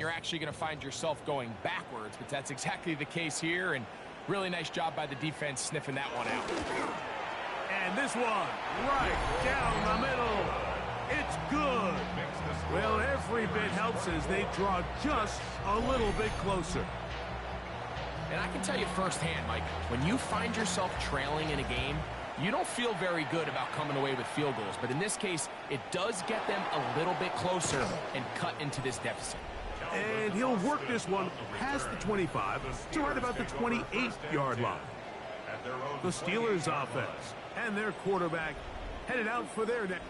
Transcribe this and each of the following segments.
you're actually going to find yourself going backwards, but that's exactly the case here, and really nice job by the defense sniffing that one out. And this one, right down the middle. It's good. Well, every bit helps as they draw just a little bit closer. And I can tell you firsthand, Mike, when you find yourself trailing in a game, you don't feel very good about coming away with field goals. But in this case, it does get them a little bit closer and cut into this deficit. And he'll work this one past the 25 to right about the 28-yard line. The Steelers' offense and their quarterback headed out for their next.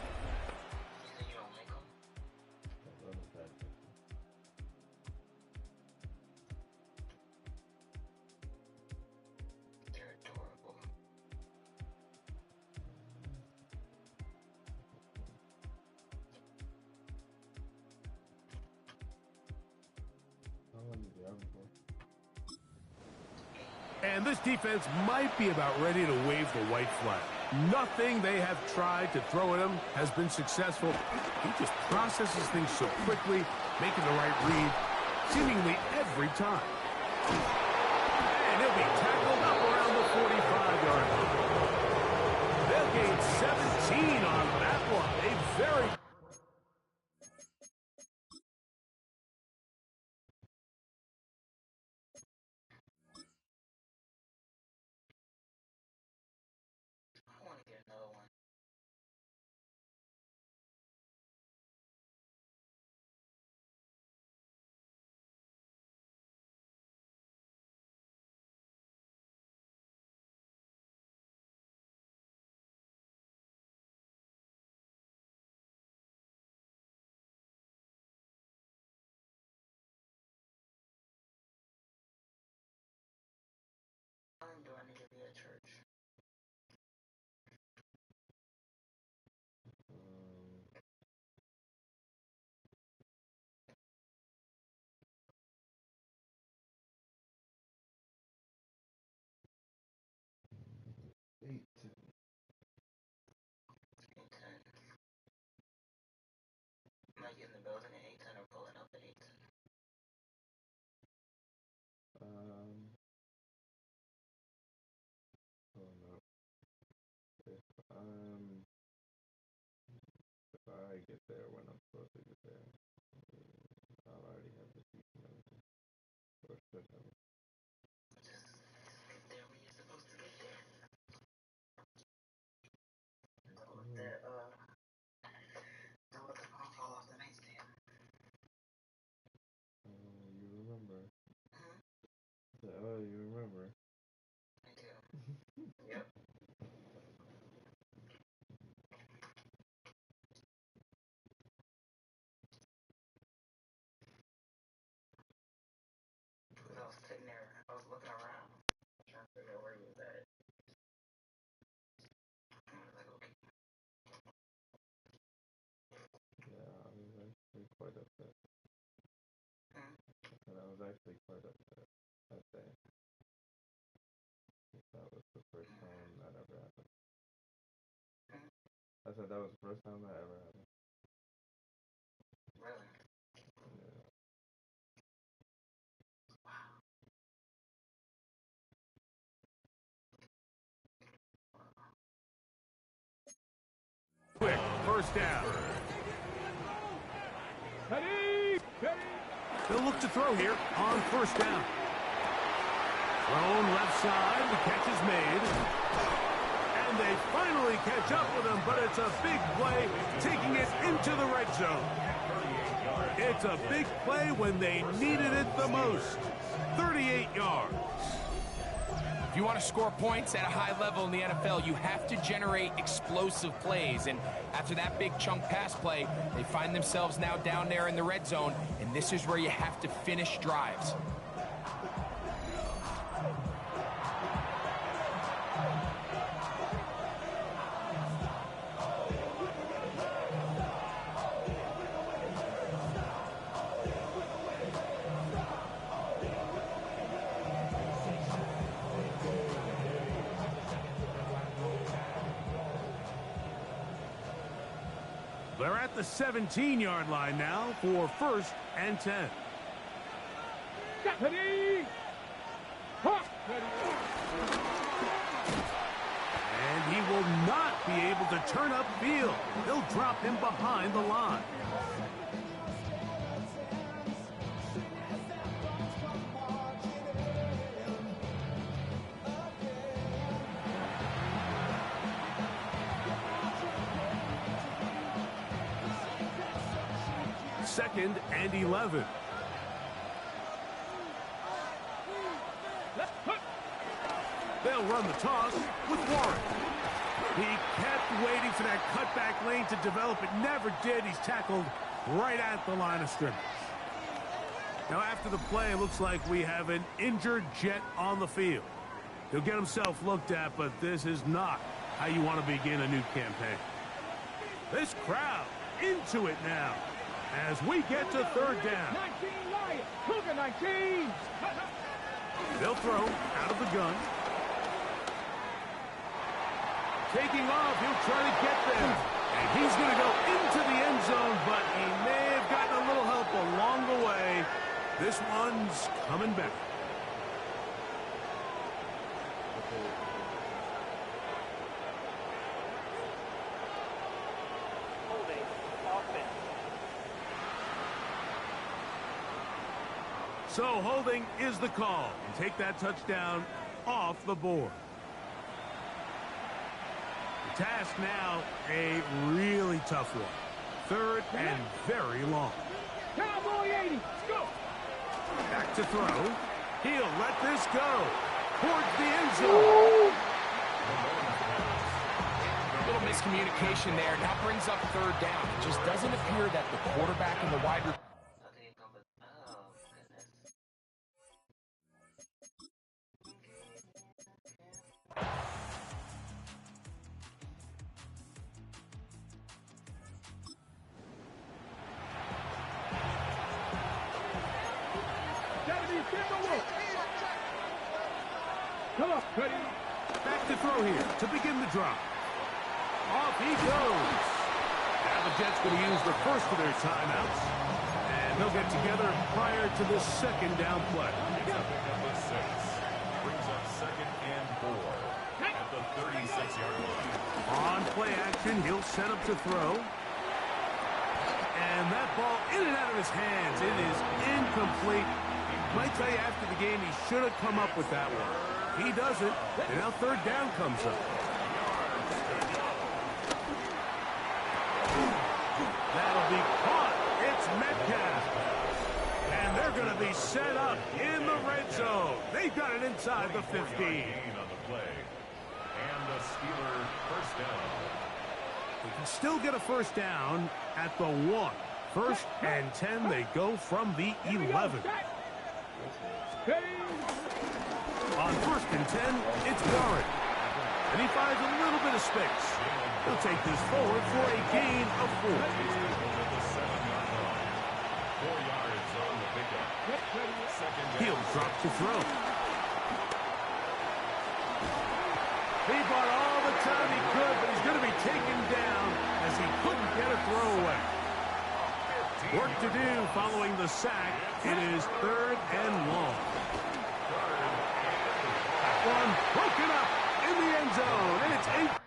And this defense might be about ready to wave the white flag. Nothing they have tried to throw at him has been successful. He just processes things so quickly, making the right read, seemingly every time. And he'll be tackled up around the 45-yard line. They'll gain 17 on that one. A very... Do I need to be at church? 8:10. 8:10. Am I getting the building at 8:10 or pulling up at 8:10? Oh no. If I get there when I'm supposed to get there, I'll already have the seat and everything. Or should have. Just get there when you're supposed to get there. Don't let the phone fall off the nightstand. You remember. Mm-hmm. Oh, you remember. I do. Yep. Because I was sitting there, I was looking around, trying to figure out where he was at. I was like, okay. Yeah, I was actually quite upset. And I was actually quite upset that day. That was the first time that ever happened. I said that was the first time that ever happened. Really? Yeah. Wow. Quick, first down. They'll look to throw here on first down. Thrown left side, the catch is made. And they finally catch up with him, but it's a big play, taking it into the red zone. It's a big play when they needed it the most. 38 yards. If you want to score points at a high level in the NFL, you have to generate explosive plays. And after that big chunk pass play, they find themselves now down there in the red zone, and this is where you have to finish drives. They're at the 17-yard line now for 1st and 10. And he will not be able to turn upfield. They'll drop him behind the line. Second and 11. They'll run the toss with Warren. He kept waiting for that cutback lane to develop. It never did. He's tackled right at the line of scrimmage. Now, after the play, it looks like we have an injured Jet on the field. He'll get himself looked at, but this is not how you want to begin a new campaign. This crowd into it now as we get to third down. 19. They'll throw out of the gun. Taking off, he'll try to get there. And he's going to go into the end zone, but he may have gotten a little help along the way. This one's coming back. So holding is the call. And take that touchdown off the board. The task now, a really tough one. Third and very long. Cowboy 80, let's go. Back to throw. He'll let this go towards the end zone. A little miscommunication there. Now brings up third down. It just doesn't appear that the quarterback and the wide receiver. Come on, Cuddy. Back to throw here to begin the drop. Off he goes. Now the Jets going to use the first of their timeouts. And they'll get together prior to the second down play. Number 6 brings up 2nd and 4 at the 36-yard line. On play action, he'll set up to throw. And that ball in and out of his hands. It is incomplete. Might tell you after the game he should have come up with that one. He doesn't, and now third down comes up. That'll be caught. It's Metcalf. And they're going to be set up in the red zone. They've got it inside the 15. On the play. And the Steelers first down. They can still get a first down at the 1. First and 10, they go from the 11. On first and 10, it's Warren. And he finds a little bit of space. He'll take this forward for a gain of 4. 4 yards on the pickup. Second down. He'll drop to throw. He bought all the time he could, but he's going to be taken down as he couldn't get a throw away. Work to do following the sack. It is third and long. One broken up in the end zone, and it's 8.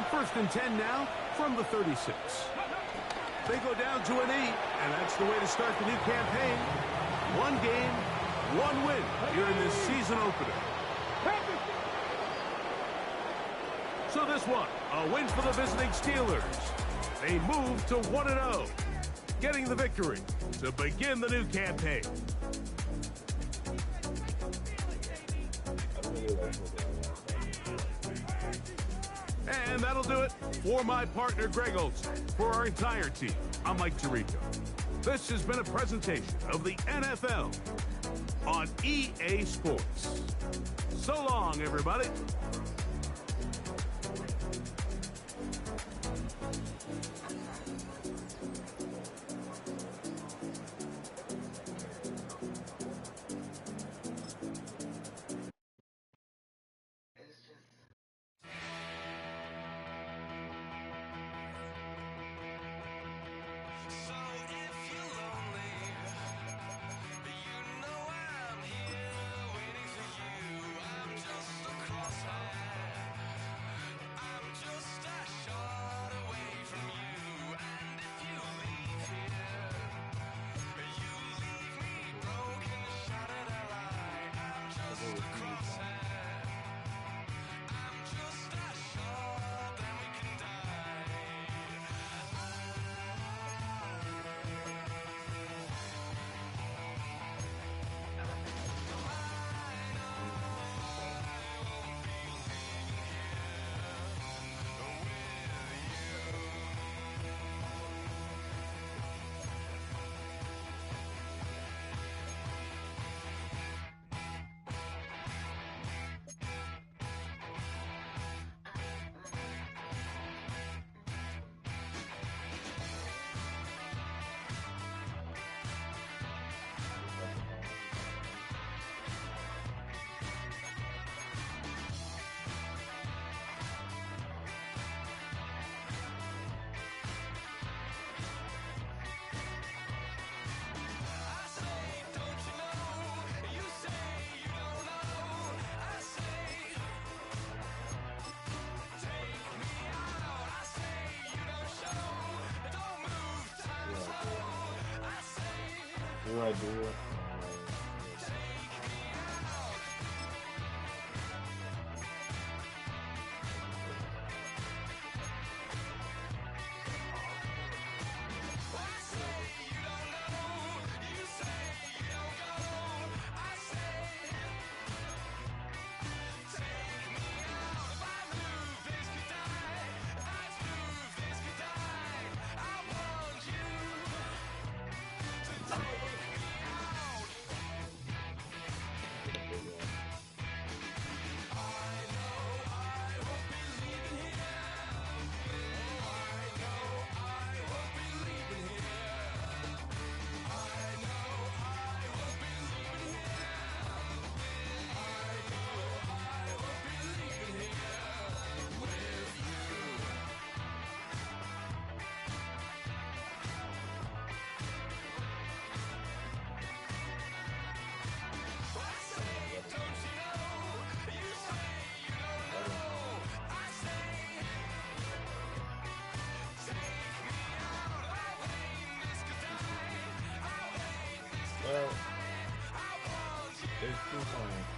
First and 10 now from the 36. They go down to an 8, and that's the way to start the new campaign. 1 game, 1 win here in this season opener. So this one, a win for the visiting Steelers. They move to 1-0, getting the victory to begin the new campaign. And that'll do it for my partner, Greg Olson. For our entire team, I'm Mike Tirico. This has been a presentation of the NFL on EA Sports. So long, everybody. do I do it? Well, there's 2 points.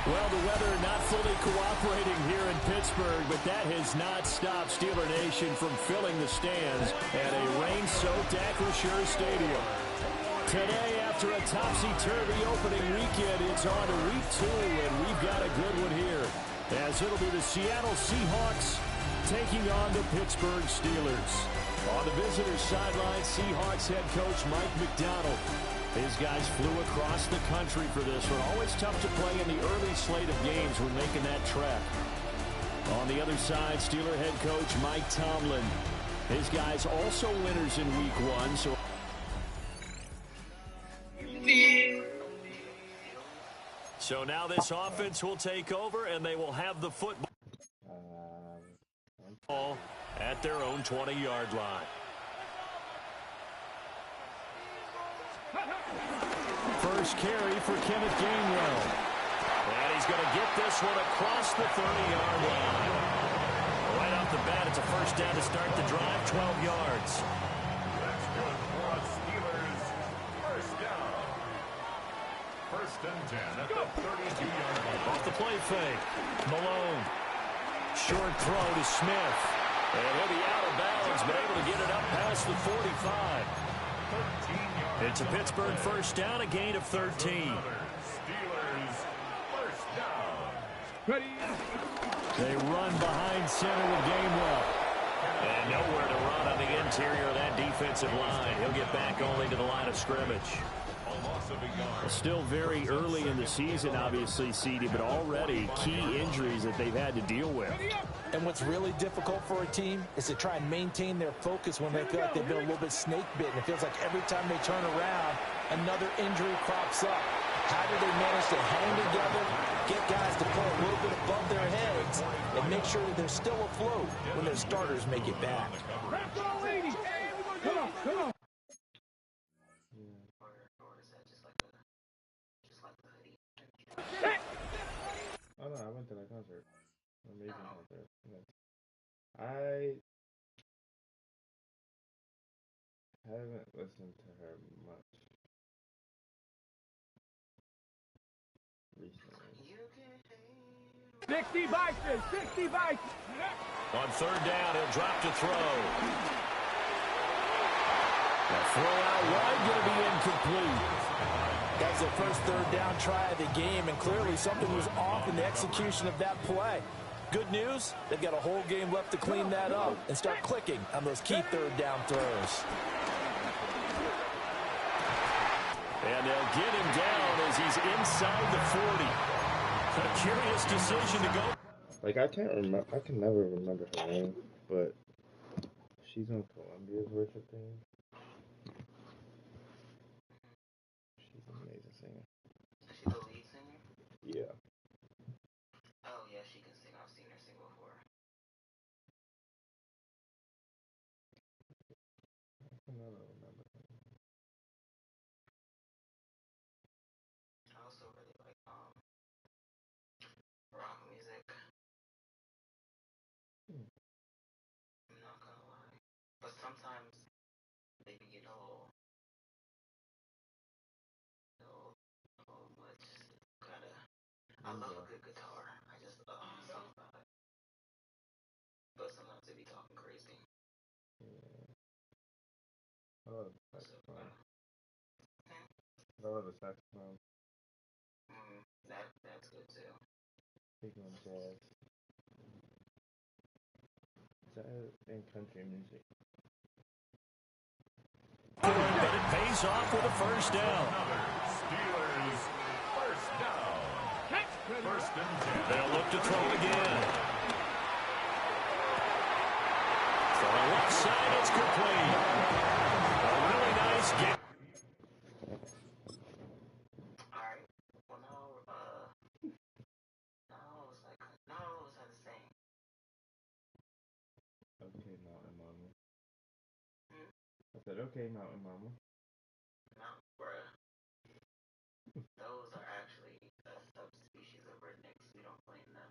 Well, the weather not fully cooperating here in Pittsburgh, but that has not stopped Steeler Nation from filling the stands at a rain-soaked Acrisure Stadium. Today, after a topsy-turvy opening weekend, it's on to week 2, and we've got a good one here, as it'll be the Seattle Seahawks taking on the Pittsburgh Steelers. On the visitors' sideline, Seahawks head coach Mike McDonald. His guys flew across the country for this one. Always tough to play in the early slate of games when making that trek. On the other side, Steeler head coach Mike Tomlin. His guys also winners in week 1. So now this offense will take over, and they will have the football at their own 20-yard line. First carry for Kenneth Gainwell. And he's going to get this one across the 30-yard line. Right off the bat, it's a first down to start the drive, 12 yards. That's good for us Steelers. First down. First and 10 at the 32-yard line. Off the play fake. Malone. Short throw to Smith. And he'll be out of bounds, but able to get it up past the 45. 13 yards. It's a Pittsburgh first down, a gain of 13. Steelers first down. Ready. They run behind center with Gainwell. And nowhere to run on the interior of that defensive line. He'll get back only to the line of scrimmage. A loss of a yard. Still very early in the season, obviously, CD, but already key injuries that they've had to deal with. And what's really difficult for a team is to try and maintain their focus when they feel like they've been a little bit snake-bitten. It feels like every time they turn around, another injury crops up. How do they manage to hang together, get guys to play a little bit above their heads, and make sure that they're still afloat when their starters make it back? Come on, come on. Oh no, I went to that concert. Amazing concert. I haven't listened to her much recently. 60 Vikings, 60 Vikings. On third down, he'll drop to throw. The throw out wide going to be incomplete. That was the first third down try of the game, and clearly something was off in the execution of that play. Good news, they've got a whole game left to clean that up and start clicking on those key third down throws. And they'll get him down as he's inside the 40. A curious decision to go. Like, I can't remember, I can never remember her name, but she's on Columbia's worship team. She's an amazing singer. Is she the lead singer? Yeah. Oh, yeah, she can sing. I've seen her sing before. I love a good guitar. I just something about it. But sometimes they be talking crazy. Yeah. I love the saxophone. Hmm? I love the saxophone. That's good too. Speaking of jazz. Jazz and country music. But it pays off with a first down. Steelers first down. First and 10. They'll look to throw again. From the left side, it's complete. A really nice game. Alright. Well, no, it's like, no, it's not the same. Okay, Mountain Mama. Hmm? I said, okay, Mountain Mama. No, bruh. Those are actually a subspecies of rednecks. We don't blame them.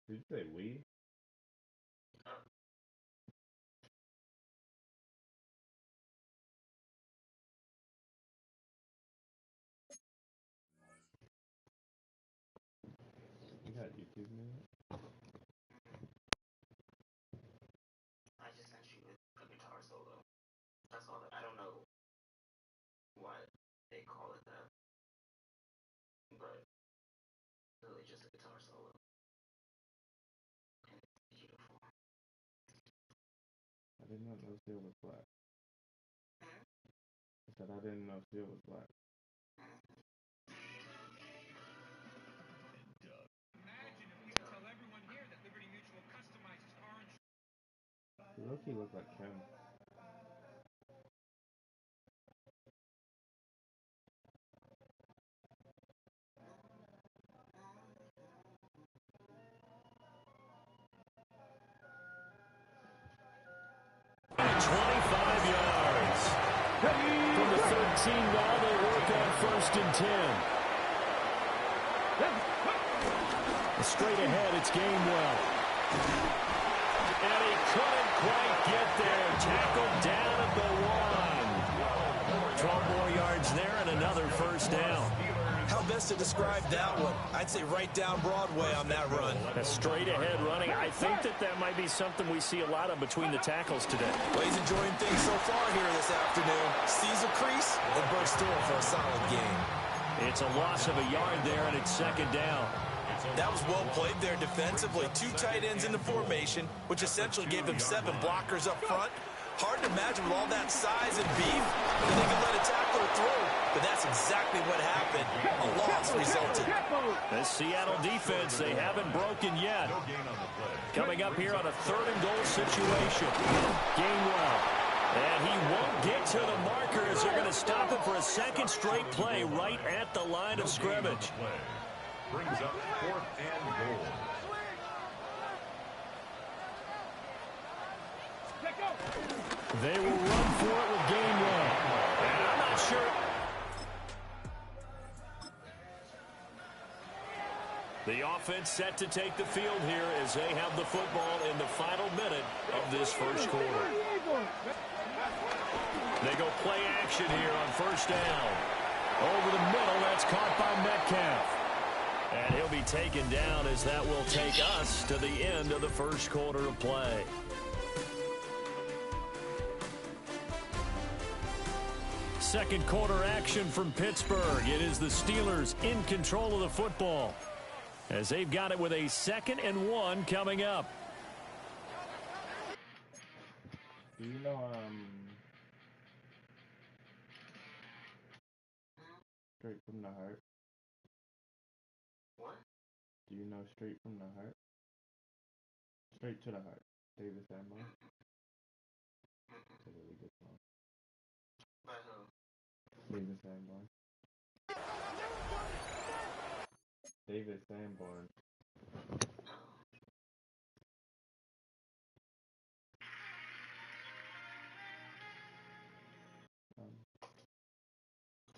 Did you say we? You got YouTube now? I just sent you a guitar solo. That's all. I don't know why they call it that, but it's really just a guitar solo. And it's beautiful. I did not know Steel was black. Hmm? I said, I didn't know Steel was black. Imagine if we could tell everyone here that Liberty Mutual customizes car insurance. You look-y look like Kim. From the 13 now, they work on first and 10. Straight ahead, it's Gainwell. And he couldn't quite get there. Tackled down at the 1. 12 more yards there and another first down. How best to describe that one? I'd say right down Broadway on that run. A straight ahead running. I think that might be something we see a lot of between the tackles today. Well, he's enjoying things so far here this afternoon. Sees a crease and bursts through it for a solid game. It's a loss of a yard there, and it's second down. That was well played there defensively. 2 tight ends in the formation, which essentially gave them 7 blockers up front. Hard to imagine with all that size and beef that they could let a tackler through. But that's exactly what happened. A loss resulted. The Seattle defense, they haven't broken yet. Coming up here on a 3rd and goal situation. Gainwell. And he won't get to the markers. They're going to stop him for a second straight play right at the line of scrimmage. Brings up 4th and goal. They will run for it with Gainwell. And I'm not sure. The offense set to take the field here as they have the football in the final minute of this first quarter. They go play action here on first down. Over the middle, that's caught by Metcalf. And he'll be taken down as that will take us to the end of the first quarter of play. Second quarter action from Pittsburgh. It is the Steelers in control of the football as they've got it with a 2nd and 1 coming up. Do you know, Straight from the Heart? What? Do you know Straight from the Heart? Straight to the Heart. David Sanborn. It's a really good song. By who? David Sanborn. David Sanborn.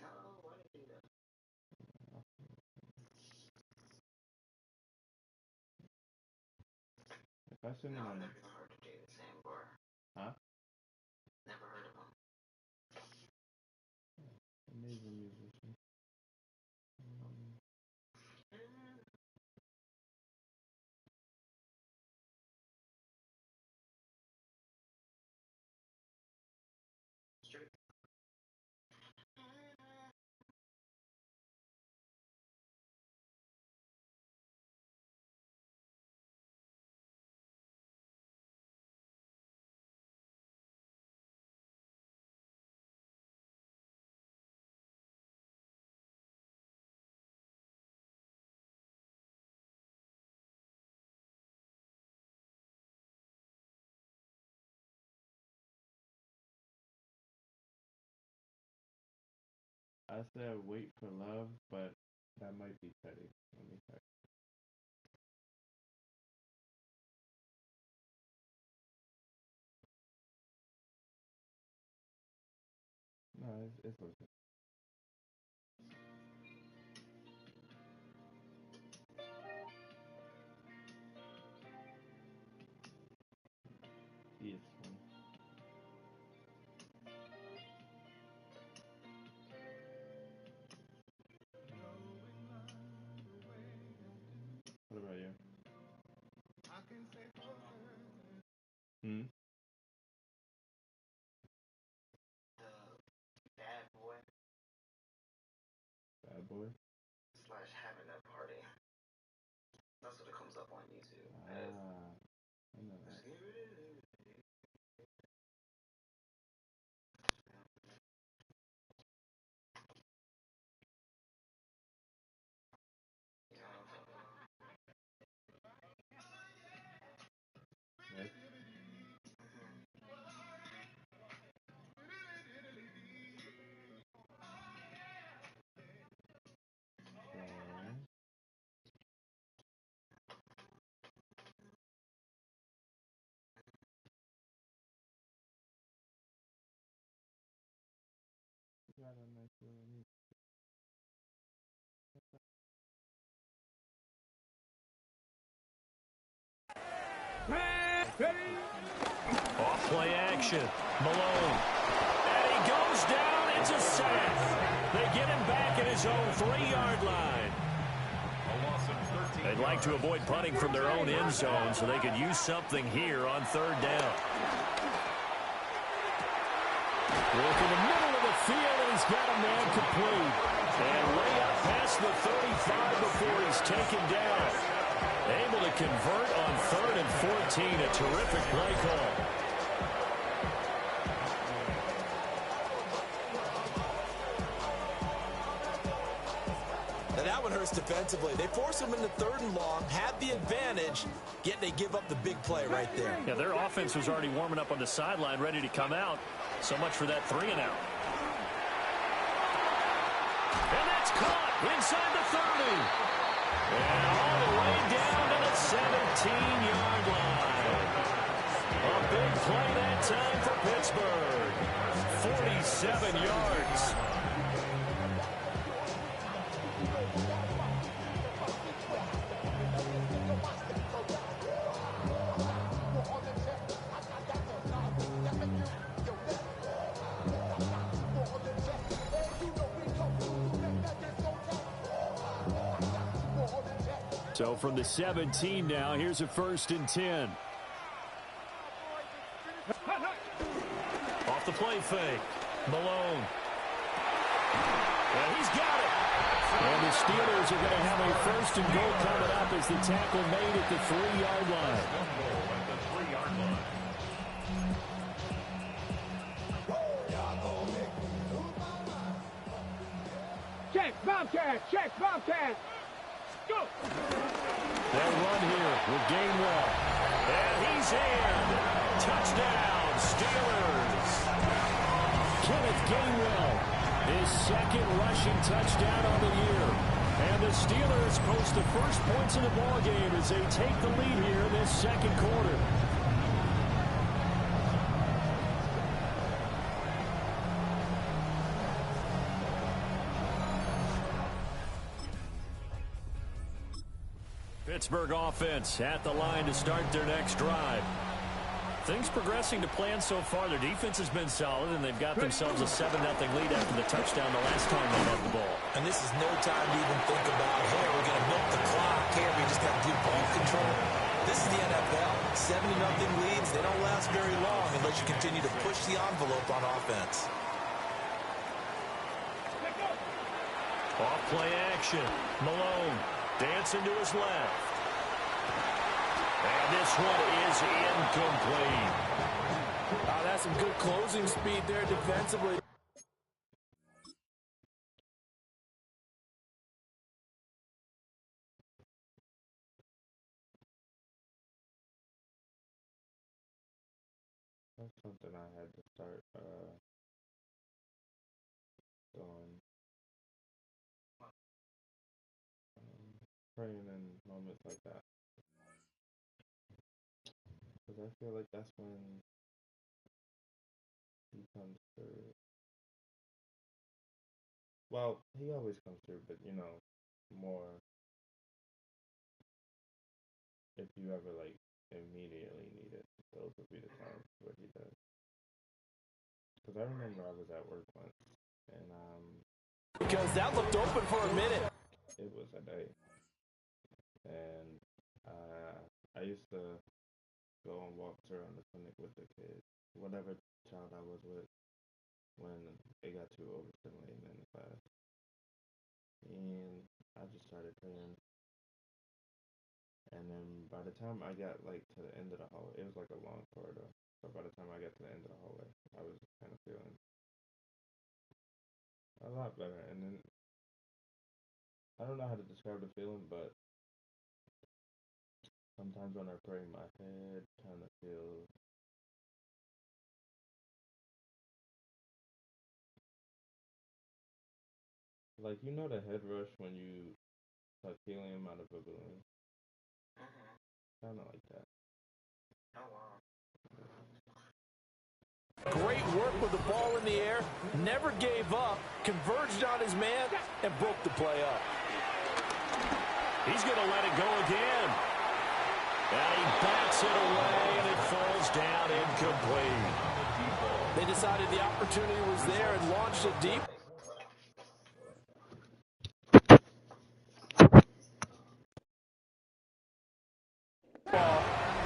No, why did you do that? If I send it No, I've on, never even heard of David Sanborn. before. Huh? Never heard of him. Amazing musician. Straight. I said wait for love, but that might be petty. Let me check. No, it's okay. Yes, one. What about you? Hmm? The bad boy Bad boy? slash having that party. That's what it comes up on YouTube. Ah, I know that. Right? Okay. Got a nice little music. Off play action. Malone. And he goes down. It's a sack. They get him back at his own 3-yard line. They'd like to avoid punting from their own end zone so they could use something here on 3rd down. Look in the middle of the field, and he's got a man complete. And way up past the 35 before he's taken down. Able to convert on 3rd and 14. A terrific play call. Now that one hurts defensively. They force him into 3rd and long, had the advantage, yet they give up the big play right there. Yeah, their offense was already warming up on the sideline, ready to come out. So much for that 3-and-out. And that's caught inside the 30. And all the way down to the 17-yard line. A big play that time for Pittsburgh. 47 yards. So from the 17 now, here's a 1st and 10. Off the play fake. Malone. And he's got it. And the Steelers are going to have a 1st and goal coming up as the tackle made at the 3-yard line. Check, Bobcat! Check, Bobcat! Go! They run here with Gainwell. And he's in. Touchdown, Steelers. Kenneth Gainwell, his 2nd rushing touchdown on the year. And the Steelers post the first points in the ballgame as they take the lead here in this 2nd quarter. Pittsburgh offense at the line to start their next drive. Things progressing to plan so far. Their defense has been solid, and they've got themselves a 7-0 lead after the touchdown the last time they had the ball. And this is no time to even think about, hey, we're going to milk the clock. Hey, we just got good ball control. This is the NFL. 7-0 leads, they don't last very long unless you continue to push the envelope on offense. Off play action. Malone dancing to his left. And this one is incomplete. Oh, that's some good closing speed there defensively. That's something I had to start doing. Praying in moments like that. Because I feel like that's when he comes through. Well, he always comes through, but you know, more if you ever like immediately need it, those would be the times where he does. Because I remember I was at work once, and Because that looked open for a minute. it was a day, and I used to go on walks around the clinic with the kids, whatever child I was with, when it got too overstimulating in the class. And I just started praying. And then by the time I got like to the end of the hallway, it was like a long corridor. So by the time I got to the end of the hallway, I was kind of feeling a lot better. And then I don't know how to describe the feeling, but sometimes when I pray, my head kind of feels like, you know, the head rush when you suck helium out of a balloon? Kind of like that. Oh, wow. Great work with the ball in the air. Never gave up. Converged on his man and broke the play up. He's going to let it go again. And he backs it away, and it falls down incomplete. They decided the opportunity was there and launched it deep.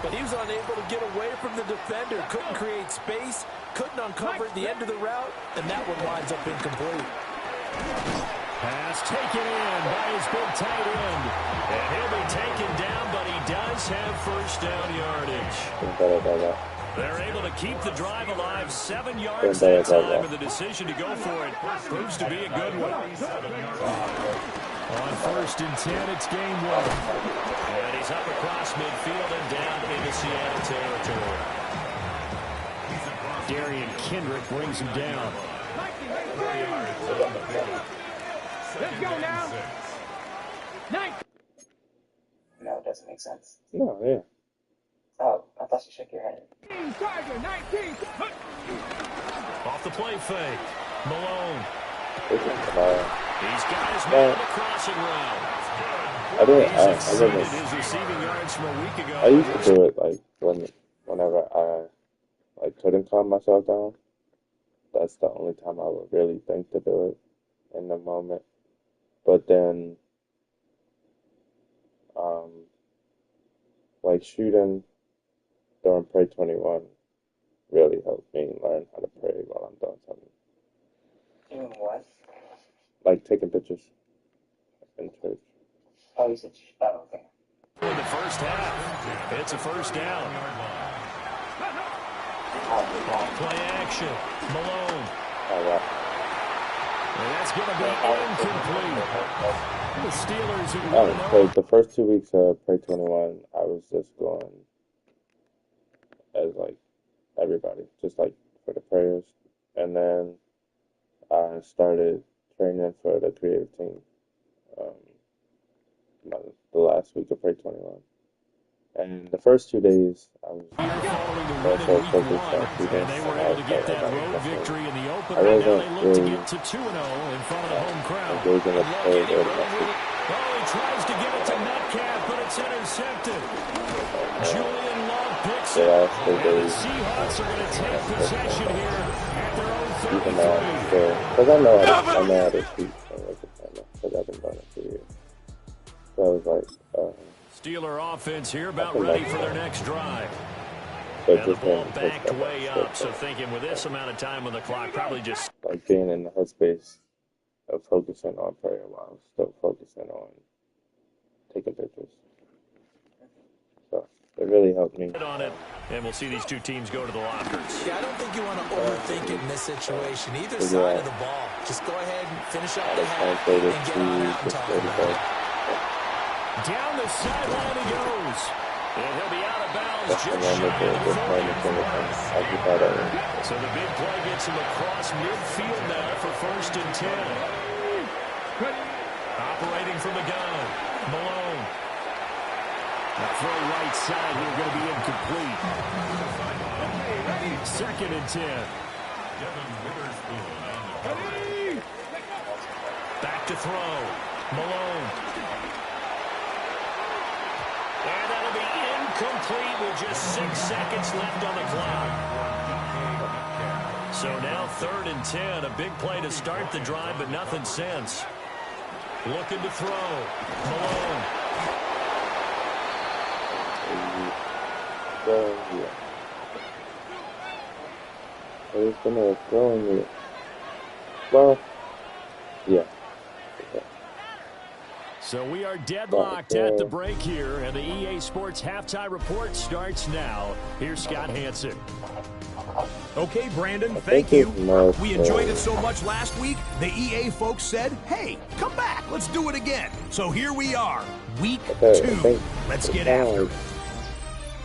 But he was unable to get away from the defender. Couldn't create space. Couldn't uncover at the end of the route. And that one winds up incomplete. Pass taken in by his big tight end. And he'll be taken down, but he does have first down yardage. They're able to keep the drive alive. 7 yards that time, and the decision to go for it proves to be a good one. On 1st and 10, it's game 1. And he's up across midfield and down into Seattle territory. Darian Kendrick brings him down. Let's go now. 9. No, it doesn't make sense. No, yeah. Oh, I thought you shook your head. Tiger, 19. Off the play fake. Malone. He's got his man on the crossing route. He's exceeded his receiving yards from a week ago. I used to do it like whenever I like couldn't calm myself down. That's the only time I would really think to do it in the moment. But then, like shooting during Pray 21 really helped me learn how to pray while I'm doing something. Doing what? Like taking pictures in church. Oh, you said, oh, okay. In the first half, it's a first down. Off play action. Malone. Oh, wow. And that's going to be incomplete. The Steelers who So the first 2 weeks of Pray 21, I was just going as like everybody, just like for the prayers. And then I started training for the creative team the last week of Pray 21. And the first 2 days, I was also focused on students. And they were able to get that road victory in the opener. I And now wasn't they look to really get to 2-0 in front of the home crowd. engaging with prayer very much. Oh, he tries to get it to Metcalf, but it's intercepted. Julian Love picks The Seahawks are going to take possession here at their own 33. Because I know how to shoot because I've been doing it for years. So I was like, Steeler offense here about ready for their next drive. so And the just ball being backed way up, so thinking with this amount of time on the clock, probably just... like being in the headspace of focusing on prayer while still focusing on taking pictures. So it really helped me. on it, and we'll see these two teams go to the lockers. Yeah, I don't think you want to overthink it in this situation. Either side of the ball. Just go ahead and finish up the half and get on out and talk about it. Down the sideline he goes. And he'll be out of bounds just shy of the 40. So the big play gets him across midfield now for 1st and 10. Operating from the gun, Malone. That throw right side here going to be incomplete. 2nd and 10. Back to throw. Malone. And that'll be incomplete with just 6 seconds left on the clock. So now 3rd and 10. A big play to start the drive, but nothing since. Looking to throw. Malone. He's gonna throw me. Well, yeah. So we are deadlocked at the break here, and the EA Sports halftime report starts now. Here's Scott Hansen. Okay, Brandon, thank you. We enjoyed it so much last week, the EA folks said, hey, come back, let's do it again. So here we are, week 2. Let's get after it.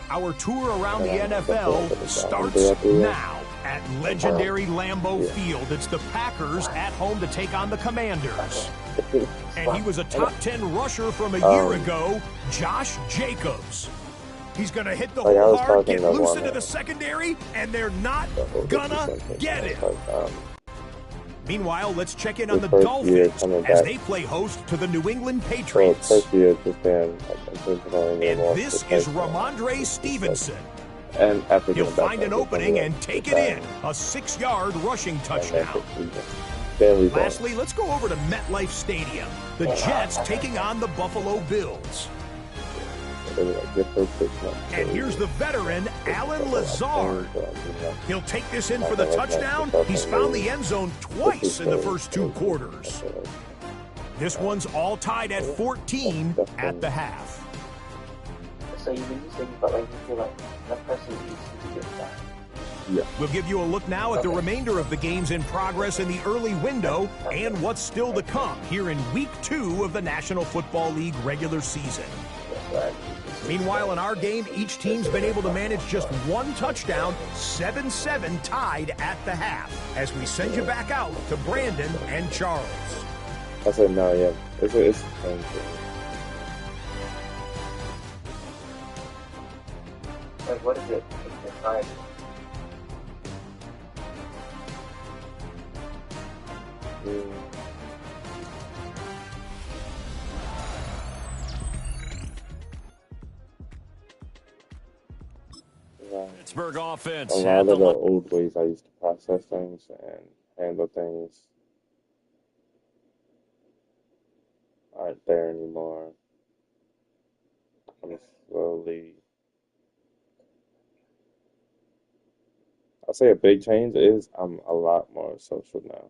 Our tour around the NFL starts now at legendary Lambeau Field. It's the Packers at home to take on the Commanders. And he was a top 10 rusher from a year ago, Josh Jacobs. He's going to hit the hole hard, get loose into the secondary, and they're not gonna get it. Meanwhile, let's check in on the Dolphins as they play host to the New England Patriots. And this is Ramondre Stevenson. He'll find an opening and take it in. A 6-yard rushing touchdown. Lastly, let's go over to MetLife Stadium. The Jets taking on the Buffalo Bills. And here's the veteran, Alan Lazard. He'll take this in for the touchdown. He's found the end zone twice in the first 2 quarters. This one's all tied at 14 at the half. So you felt like you feel like that person needs to get that. Yeah. We'll give you a look now at the remainder of the games in progress in the early window and what's still to come here in Week 2 of the National Football League regular season. Meanwhile, in our game, each team's been able to manage just 1 touchdown, 7-7 tied at the half, as we send you back out to Brandon and Charles. I said no, yeah. It's the same thing. Like, what is it? It's like, Pittsburgh offense. A lot of the old ways I used to process things and handle things aren't there anymore. I'm slowly... I'll say a big change is I'm a lot more social now.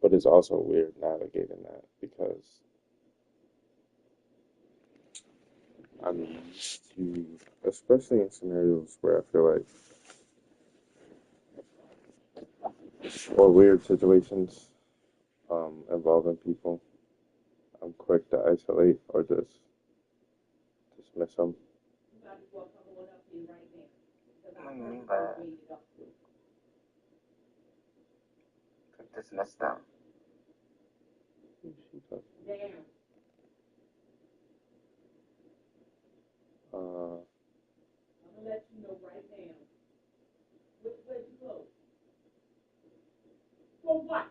But it's also weird navigating that because I'm used to, especially in scenarios where I feel like, or weird situations involving people, I'm quick to isolate or just dismiss them. what do you mean by that? Dismiss them. I'm gonna let you know right now. Which way to go? For what?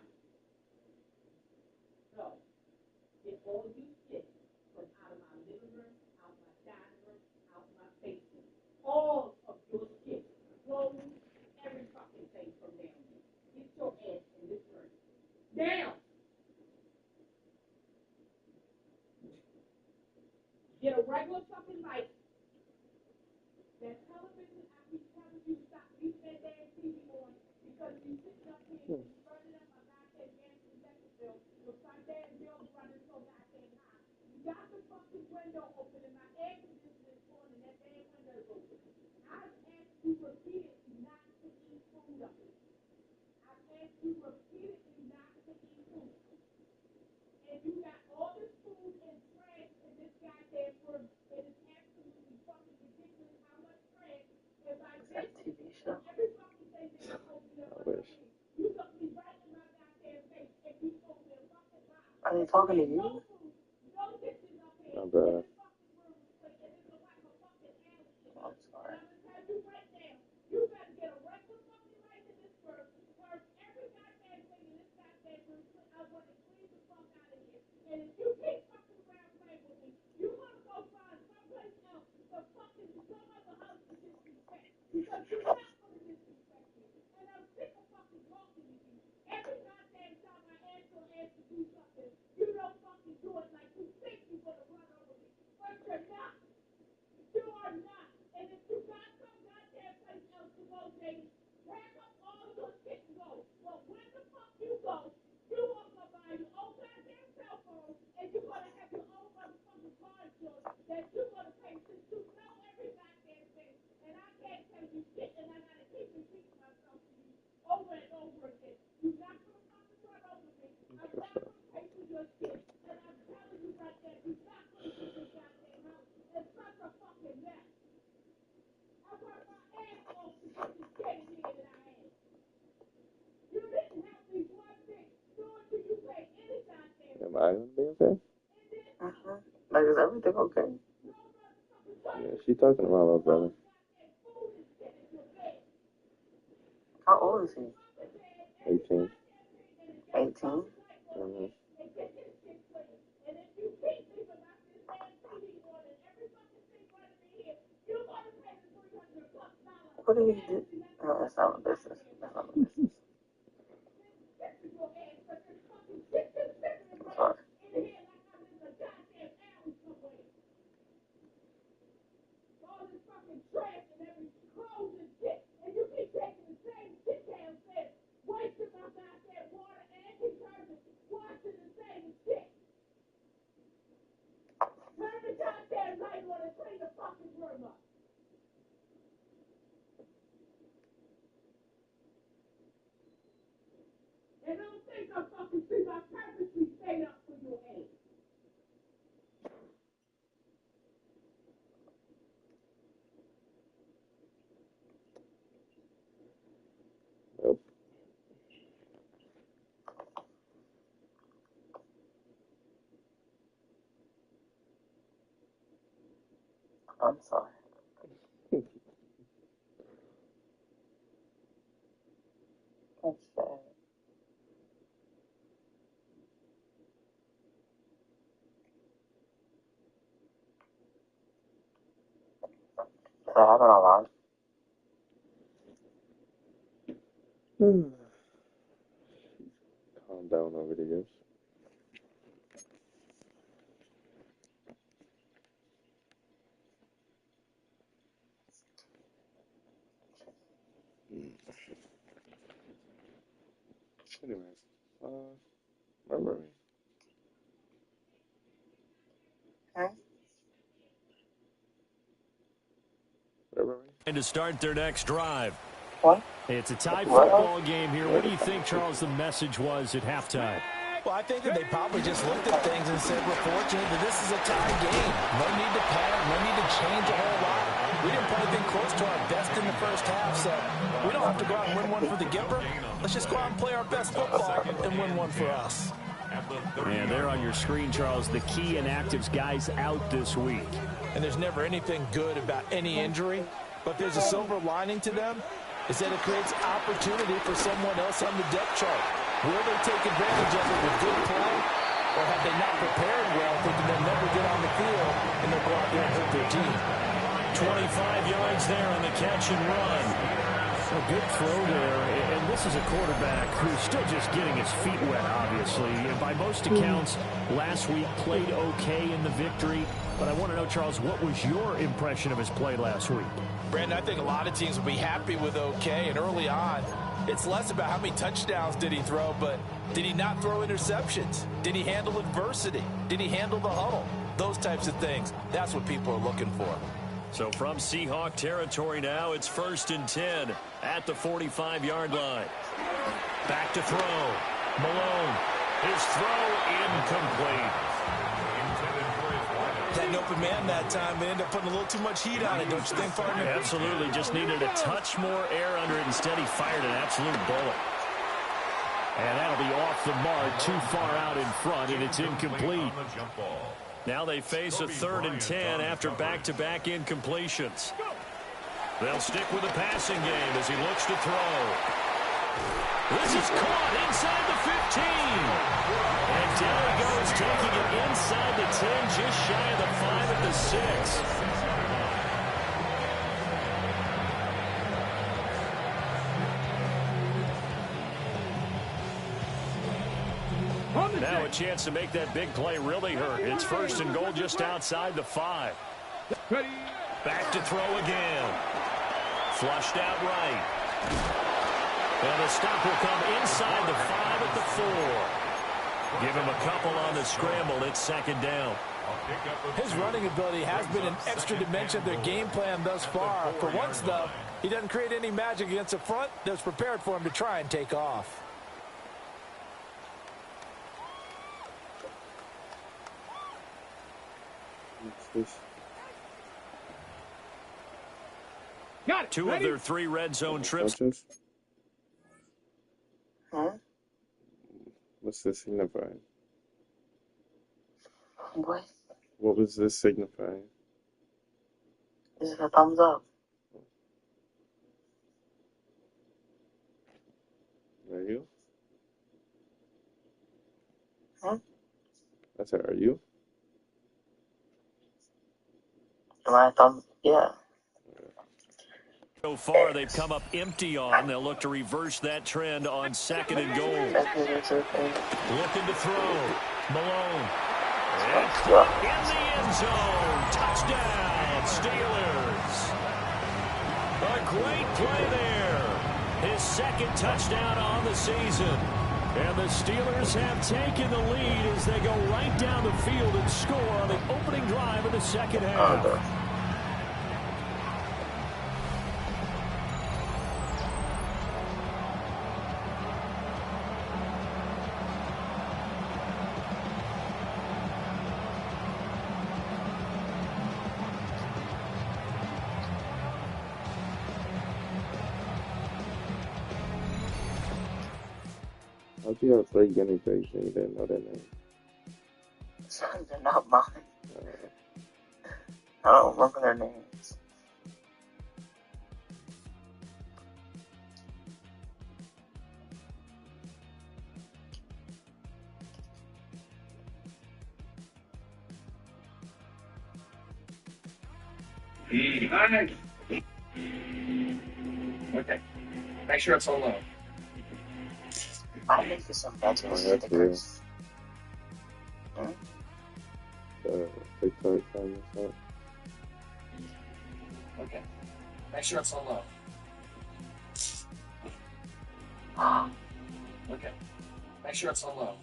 Are they talking to you? My bad. I'm sorry. Am I gonna be okay? Like, is everything okay? Yeah, she talking about little brother. How old is he? 18. 18? Mm-hmm. What do you do? No, that's not my business. That's not my business. I'm sorry. Nope. I'm sorry. That's sad. Does that happen a lot? Calm down over the years. Anyway, remember me? Huh? Remember me? And to start their next drive. What? It's a tie football game here. What do you think, Charles, the message was at halftime? Well, I think that they probably just looked at things and said, we're fortunate that this is a tie game. No need to panic, no need to change a whole lot. We didn't play anything close to our best in the first half, so we don't have to go out and win one for the Gipper. Let's just go out and play our best football and win one for us. And there on your screen, Charles, the key inactives guys out this week. And there's never anything good about any injury, but there's a silver lining to them, is that it creates opportunity for someone else on the depth chart. Will they take advantage of it with good play, or have they not prepared well, thinking they'll never get on the field, and they'll go out there and hurt their team? 25 yards there on the catch and run. A good throw there, and this is a quarterback who's still just getting his feet wet, obviously. And by most accounts, last week played okay in the victory. But I want to know, Charles, what was your impression of his play last week? Brandon, I think a lot of teams will be happy with okay, and early on, It's less about how many touchdowns did he throw, but did he not throw interceptions? Did he handle adversity? Did he handle the huddle? Those types of things. That's what people are looking for. So from Seahawk territory now, it's 1st and 10 at the 45-yard line. Back to throw. Malone. His throw incomplete. Had an open man that time, but ended up putting a little too much heat on it, don't you think, partner? Absolutely. Just needed a touch more air under it. Instead, he fired an absolute bullet. And that'll be off the mark, too far out in front, and it's incomplete. Now they face a 3rd and 10 after back-to-back incompletions. They'll stick with the passing game as he looks to throw. This is caught inside the 15. And down he goes, taking it inside the 10, just shy of the 5 at the 6. Now a chance to make that big play really hurt. It's 1st and goal just outside the 5. Back to throw again. Flushed out right. And the stop will come inside the 5 at the 4. Give him a couple on the scramble. It's 2nd down. His running ability has been an extra dimension of their game plan thus far. For once, though, he doesn't create any magic against the front that's prepared for him to try and take off. Got it. 2 Ready? of their 3 red zone trips. Huh? What's this signifying? What? What was this signifying? This is a thumbs up. Are you? Huh? I said, are you? Am I a thumbs? Yeah. So far, they've come up empty on. They'll look to reverse that trend on 2nd and goal. Looking to throw. Malone. And caught in the end zone. Touchdown, Steelers. A great play there. His 2nd touchdown on the season. And the Steelers have taken the lead as they go right down the field and score on the opening drive of the 2nd half. How'd you have 3 guinea pigs and you didn't know their name? They're not mine. I don't remember their names. Nice. Okay. Make sure it's on low. I think there's some bad stickers. TikTok comments out. Okay. Make sure it's on low. Okay. Make sure it's on low.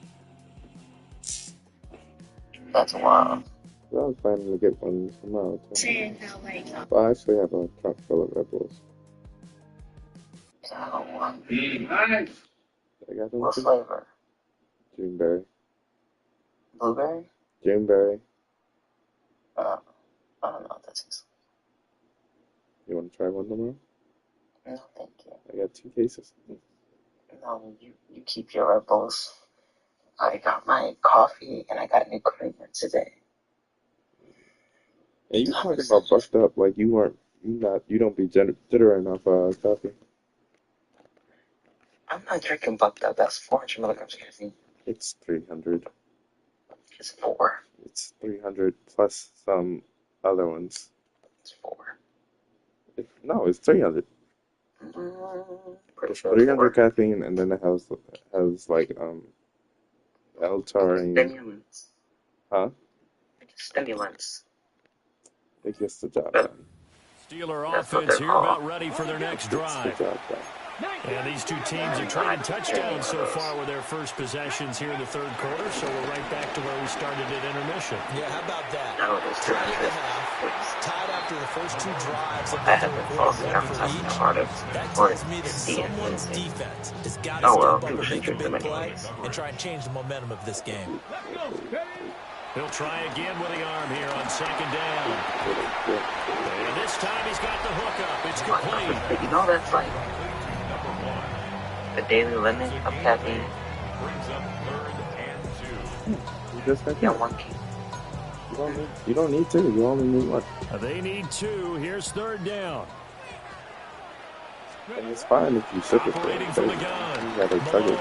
That's wild. I was planning to get one tomorrow. Well, I actually have a trunk full of Red Bulls. Nice. I got them What too. flavor? Juneberry. Blueberry? Juneberry. I don't know what that is. You want to try one tomorrow? No, thank you. I got 2 cases. No, you keep your Red Bulls. I got my coffee and I got a new creamer today. And you talking about bucked up like you don't be jittering off coffee. I'm not drinking bucked up. That's 400 milligrams of caffeine. It's 300. It's 4. It's 300 plus some other ones. It's 4. No, it's 300. Pretty It's sure 300 it's 4. caffeine, and then it has like L-taurine. Stimulants. Huh? Stimulants. It gets the job done. Steeler offense here about ready for their next Gets the drive. job done. And these two teams have traded touchdowns so far with their first possessions here in the third quarter, so we're right back to where we started at intermission. Yeah, how about that? No, Tied at the half, tied after the first two drives of the third quarter, one for each. That tells me that someone's defense has got to step up and make a big play and try and change the momentum of this game. He'll try again with the arm here on second down. And this time he's got the hook up. It's complete. You know that's like the daily limit of caffeine. You just got Yeah, one key. You don't need two. You only need one. They need two. Here's third down. And it's fine if you ship it. Operating from the gun. You got to target.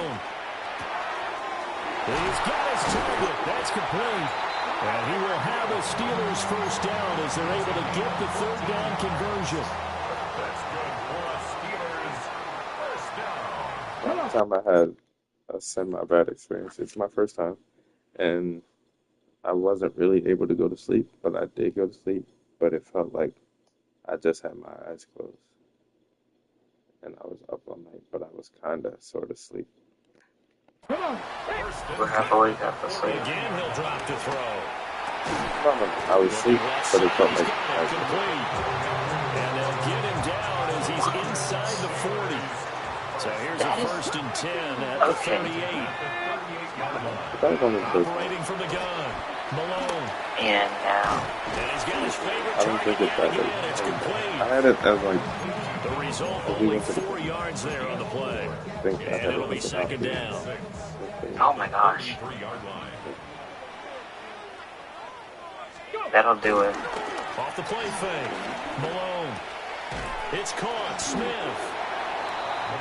He's got his target. That's complete. And he will have a Steelers first down as they're able to get the third down conversion. That's good for a Steelers first down. Last time I had a semi-bad experience. It's my first time. And I wasn't really able to go to sleep, but I did go to sleep. But it felt like I just had my eyes closed. And I was up all night, but I was kind of sort of asleep. We're halfway half asleep. Again, he'll drop to throw. I was asleep, but it felt like I was complete. And they'll get him down as he's inside the 40. So here's a first and 10 at the 38. Operating from the gun. Malone. And now. And he's got his favorite I don't think it's that way. It's complete. I had it as like the result only 4 yards there on the play. And it'll be second down. Oh my gosh. That'll do it. Off the play fake. Malone. It's caught. Smith.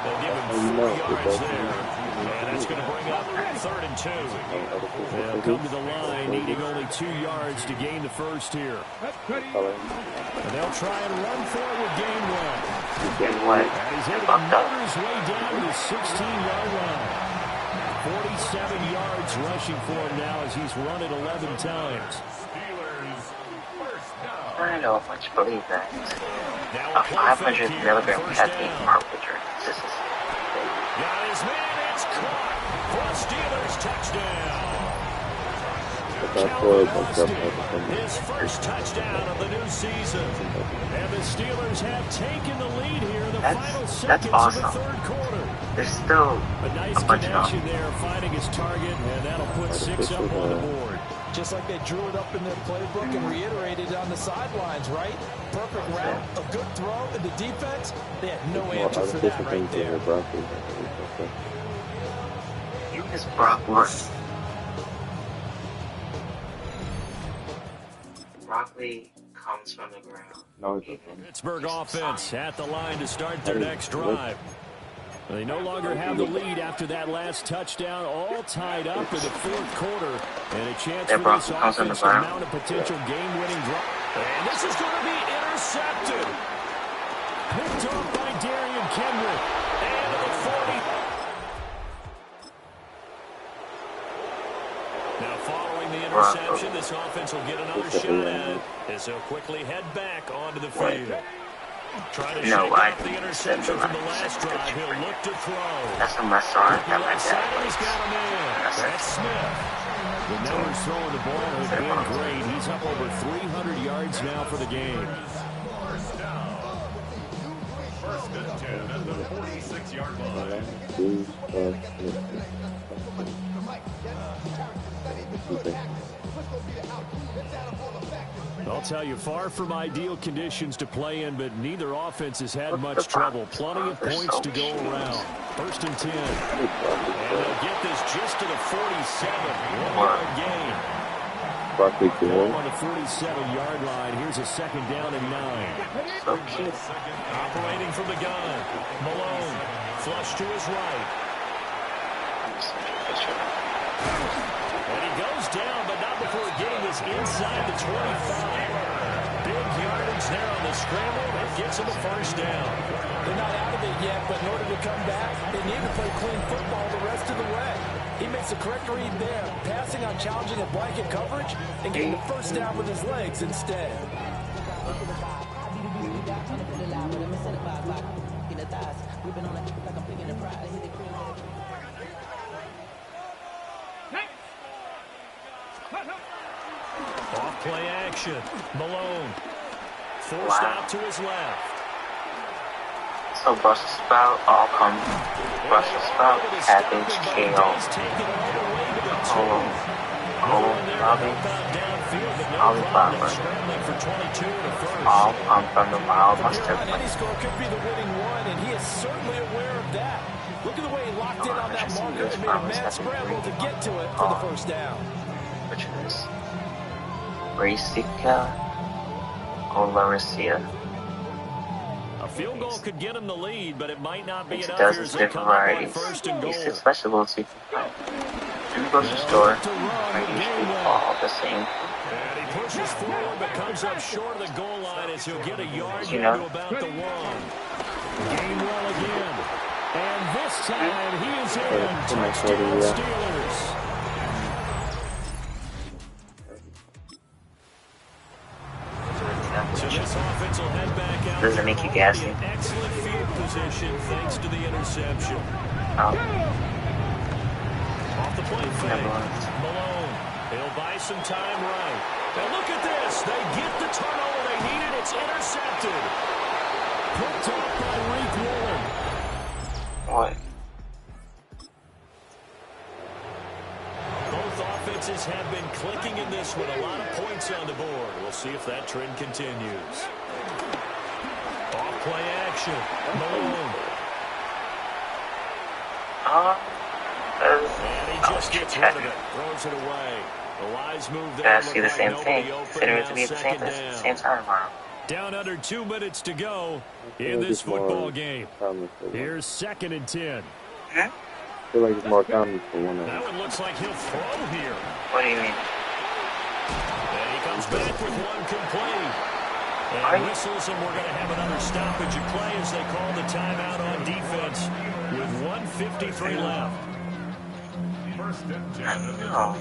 They'll give him 4 yards there. And that's going to bring up third and 2. They'll come to the line, needing only 2 yards to gain the first here. And they'll try and run for it with Gainwell. And he's able to motor his way down to the 16-yard line. 47 yards rushing for him now as he's run it 11 times. I don't know if I should believe that. A 500 milligram caffeine cartridge. This is got his man, it's caught for a Steelers touchdown. His first touchdown of the new season. And the Steelers have taken the lead here in the final seconds of the third quarter. There's still a nice connection there, finding his target, and that'll put 6 up on the board. Just like they drew it up in their playbook and reiterated on the sidelines, right? Perfect route, a good throw, and the defense, they had no answer for that right there. You miss Brockworth. Broccoli comes from the ground. No, Pittsburgh offense at the line to start their next drive. They no longer have the lead after that last touchdown, all tied up in the fourth quarter. And a chance for this offense to mount a potential game-winning drive. And this is going to be intercepted. Picked off by Darian Kendrick. And to the 40. Now following the interception, this offense will get another shot at it as they'll quickly head back onto the field. Trying to shake off the interception from the last drive. He'll look to throw. That's the restaurant that my dad He's got him in. That's Smith. The numbers throwing the ball have been great. He's up over 300 yards now for the game. First and 10 at the 46-yard line. I'll tell you, far from ideal conditions to play in, but neither offense has had much trouble. Plenty of points to go around. First and 10. And they'll get this just to the 47. 1-yard gain. On the 47-yard line. Here's a second down and 9. Operating from the gun. Malone. Flush to his right. And he goes down, but not before getting this inside the 25. Big yardage there on the scramble. That gets him a first down. They're not out of it yet, but in order to come back, they need to play clean football the rest of the way. He makes the correct read there, passing on challenging a blanket coverage and getting the first down with his legs instead. play action. Malone. Forced out to his left. So Brussels sprout, all come Brussels sprout, cabbage, kale, cauliflower, all come from the mild mustard plant. Any score could be the winning one, and he is certainly aware of that. Look at the way he locked in on that marker and made a mad scramble to get to it for the first down. Which is Brassica Olarisia. A field goal could get him the lead, but it might not be It enough does here as its they different come up on varieties. first and goal. These 6 vegetables you can find in the grocery store are usually all the same. And he pushes forward but comes up short of the goal line as he'll get a yard You down know? to about the 1. Game well again. And this time he is in. Touchdown Steelers. So this offense will head back out. Does it make you gassy? Excellent field position thanks to the interception. Oh. Off the play fake. Malone. He'll buy some time right. And look at this. They get the turnover they needed. It's intercepted. Picked up by Reek Woolen. What? Both offenses have been clicking in this one. A lot of points on the board. We'll see if that trend continues. Off play action. Malone. And he just gets rid of it. Throws it away. The wise move there. Gotta see the same thing. Consider it to be the same time tomorrow. Down under 2 minutes to go in this football game. Here's 2nd and 10. Huh? I feel like it's more common for one of them. That one looks like he'll throw here. What do you mean? And he comes back with one complete. And whistles, and we're going to have another stoppage of play as they call the timeout on defense with 1:53 left. Now,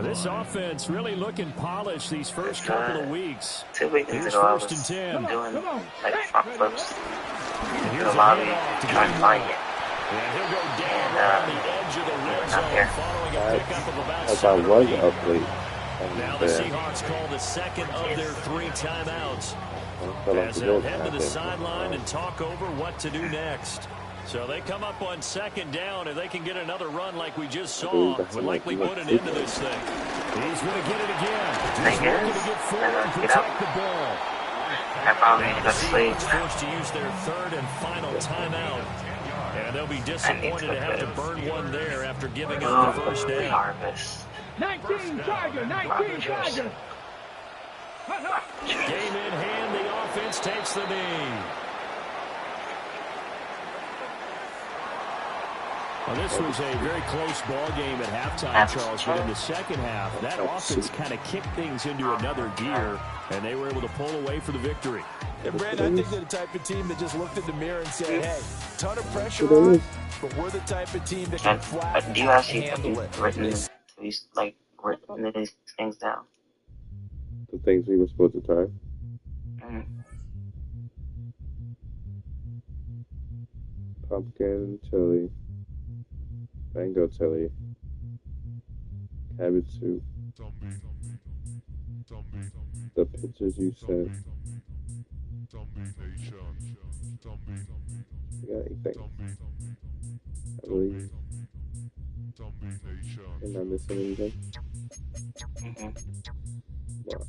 this offense really looking polished these first couple of weeks. 2 weekends Here's ago, I 1st was and 10. doing like front flips And in here's the a lobby, handoff to trying to find it. And he'll go down around the edge of the red not there. zone following a pickup of about As I 7 was or 8. up late. Now the Seahawks call the second of their 3 timeouts as they'll head to the sideline and talk over what to do next. So they come up on 2nd down. If they can get another run like we just saw, would likely put an end to this thing. He's going to get it again. He's looking to get forward and protect the ball. I probably need to sleep. Forced to use their 3rd and final timeout. And they'll be disappointed to have to burn one there after giving up the first down. Harvest. 19 Tiger, 19 Tiger. Game in hand, the offense takes the knee. Well, this was a very close ball game at halftime, Charles, but in the second half, that offense kind of kicked things into another gear, and they were able to pull away for the victory. And Brandon, I think they're the type of team that just looked in the mirror and said, hey, ton of pressure on, but we're the type of team that can flat Do you actually handle it. written these things down? The things we were supposed to try. Pumpkin chili, mango chili, cabbage soup, the pictures you sent. You got anything? I believe. Am I missing anything? What?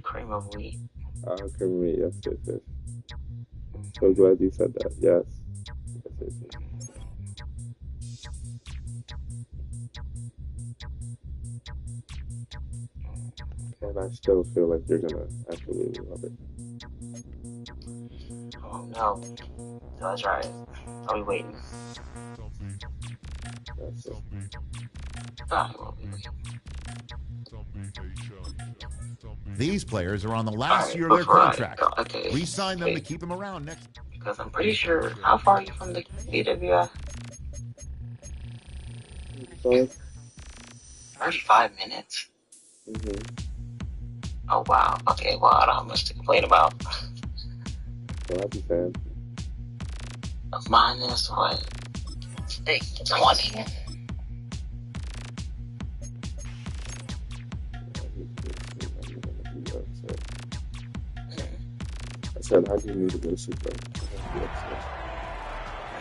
Cream of wheat. Cream of wheat, yes. So glad you said that, yes. And I still feel like you're gonna absolutely love it. Oh no. That's right. I'll be waiting. That's it. I will be waiting. These players are on the last year of their contract. Re-sign them to keep them around next. Because I'm pretty sure. How far are you from the BWI? 35 minutes. Oh wow. Okay. Well, I don't have much to complain about. So I'll be sad. Minus what? 20. said, I do need to go to sleep.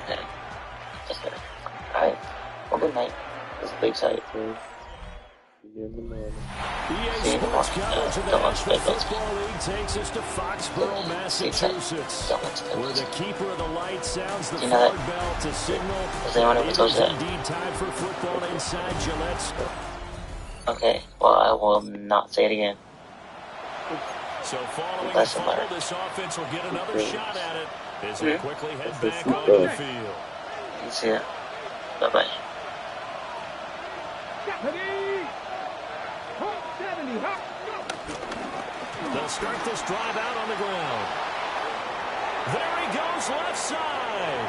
Okay. Just good. Alright. Well, good night. It's a big sight. EA Sports coverage of the National Football League takes us to Foxborough, Massachusetts, where the keeper of the light sounds the flag bell to signal it is indeed time for football inside Gillette's. Okay, well, I will not say it again. So following the fumble, this offense will get another shot at it as they quickly head back onto the field. You see it. Bye-bye. They'll start this drive out on the ground. There he goes, left side.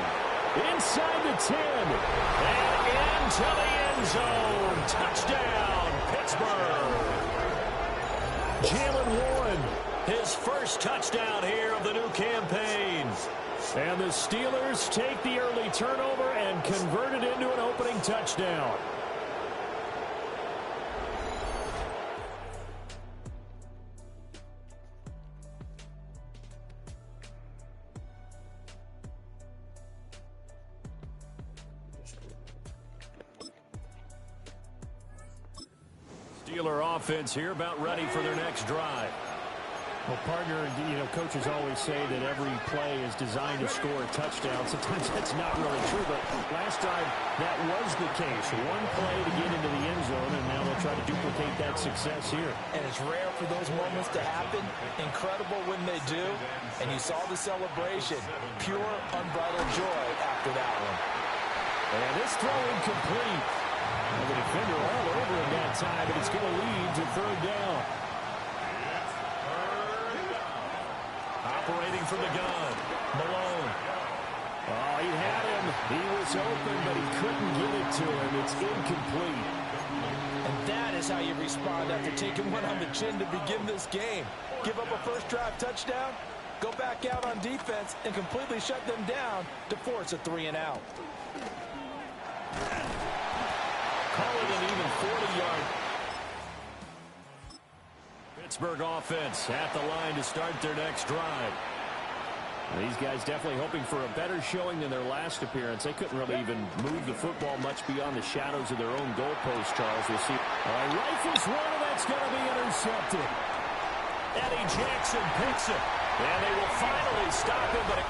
Inside the 10. And into the end zone. Touchdown, Pittsburgh. Jalen Warren, his first touchdown here of the new campaign. And the Steelers take the early turnover and convert it into an opening touchdown. Steeler offense here about ready for their next drive. Well, partner, coaches always say that every play is designed to score a touchdown. Sometimes that's not really true, but last time that was the case. One play to get into the end zone, and now they'll try to duplicate that success here. And it's rare for those moments to happen. Incredible when they do. And you saw the celebration. Pure, unbridled joy after that one. And this throw incomplete. Well, the defender all over him that time, but it's going to lead to third down. Operating from the gun, Malone. Oh, he had him. He was open, but he couldn't get it to him. It's incomplete. And that is how you respond after taking one on the chin to begin this game. Give up a first drive touchdown, go back out on defense, and completely shut them down to force a 3-and-out. Call it an even 40-yard. Pittsburgh offense at the line to start their next drive. Well, these guys definitely hoping for a better showing than their last appearance. They couldn't really even move the football much beyond the shadows of their own goalpost, Charles. We'll see. Rifles one, and that's going to be intercepted. Eddie Jackson picks it, and they will finally stop him, but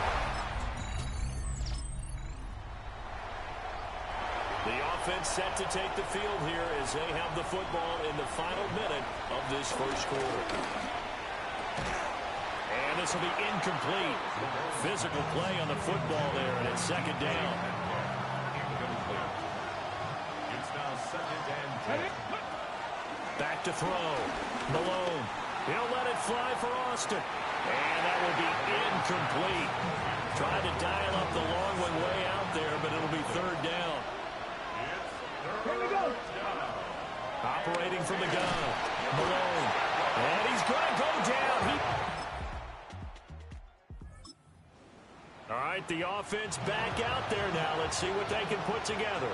the offense set to take the field here as they have the football in the final minute of this first quarter. And this will be incomplete. Physical play on the football there, and it's second down. It's now second and 10. Back to throw. Malone. He'll let it fly for Austin. And that will be incomplete. Tried to dial up the long one way out there, but it'll be third down. Operating from the gun. Malone. And he's going to go down. All right, the offense back out there now. Let's see what they can put together.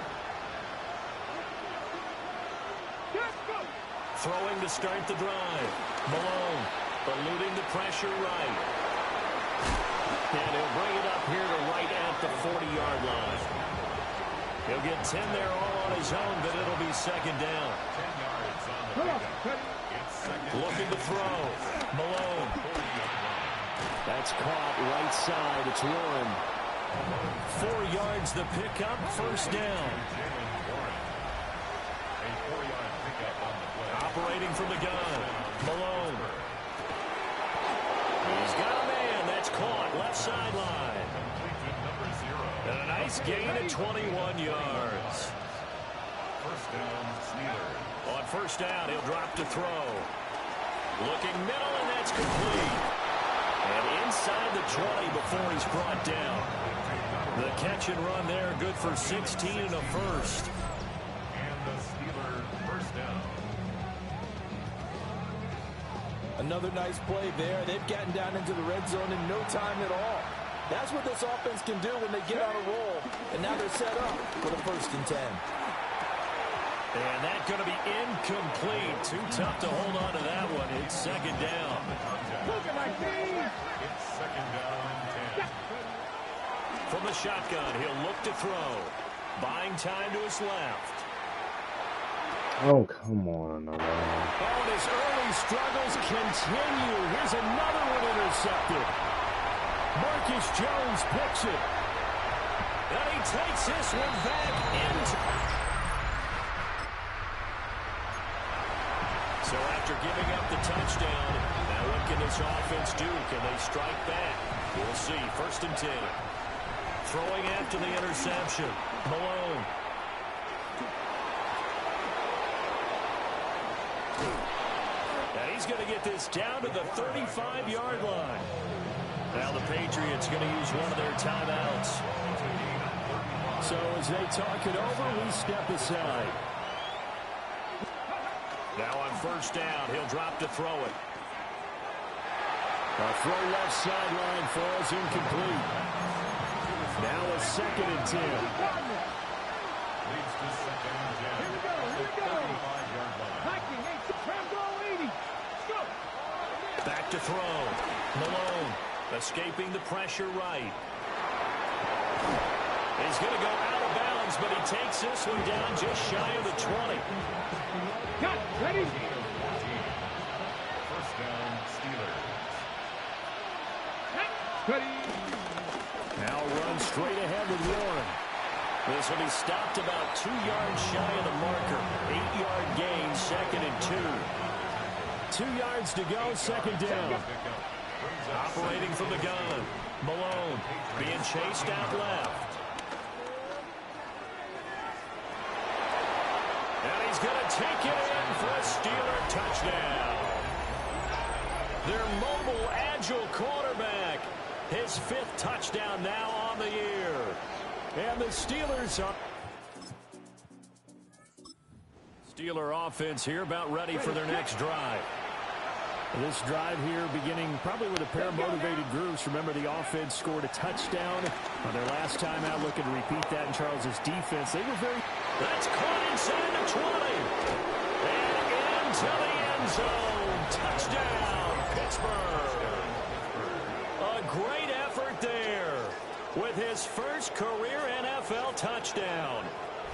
Throwing to start the drive. Malone eluding the pressure right. And he'll bring it up here to right at the 40-yard line. He'll get 10 there all on his own, but it'll be second down. 10 yards on the pickup. It's second. Looking to throw. Malone. That's caught right side. It's Warren. 4 yards the pickup. First down. A 4-yard pickup on the play. Operating from the gun. Malone. He's got a man. That's caught. Left sideline. Number 0. And a nice gain at 21 yards. First down, Steelers. On first down, he'll drop to throw. Looking middle, and that's complete. And inside the 20 before he's brought down. The catch and run there, good for 16 and a first. And the Steelers first down. Another nice play there. They've gotten down into the red zone in no time at all. That's what this offense can do when they get on a roll. And now they're set up for the 1st and 10. And that's going to be incomplete. Too tough to hold on to that one. It's second down. It's second down and 10. From the shotgun, he'll look to throw. Buying time to his left. Oh, come on. Oh, and his early struggles continue. Here's another one intercepted. Marcus Jones picks it. And he takes this one back into... So after giving up the touchdown, now what can this offense do? Can they strike back? We'll see. 1st and 10. Throwing after the interception. Malone. And he's going to get this down to the 35-yard line. Now the Patriots going to use one of their timeouts. So as they talk it over, we step aside. Now on 1st down, he'll drop to throw it. A throw left sideline falls incomplete. Now a 2nd and 10. Leads to second and 10. Here we go. 35-yard line. Hiking, 80. Back to throw. Malone escaping the pressure right. He's going to go out of bounds, but he takes this one down just shy of the 20. Got ready. 1st down, Steelers. Ready. Now run straight ahead with Warren. This will be stopped about 2 yards shy of the marker. 8-yard gain, 2nd and 2. 2 yards to go, 2nd down. Operating from the gun. Malone being chased out left. And he's going to take it in for a Steeler touchdown. Their mobile, agile quarterback. His 5th touchdown now on the year. And the Steelers are... Steeler offense here about ready for their next drive. This drive here beginning probably with a pair of motivated groups. Remember, the offense scored a touchdown on their last time out. Looking to repeat that in Charles's defense. They were very... That's caught inside the 20. And into the end zone. Touchdown, Pittsburgh. A great effort there with his first career NFL touchdown.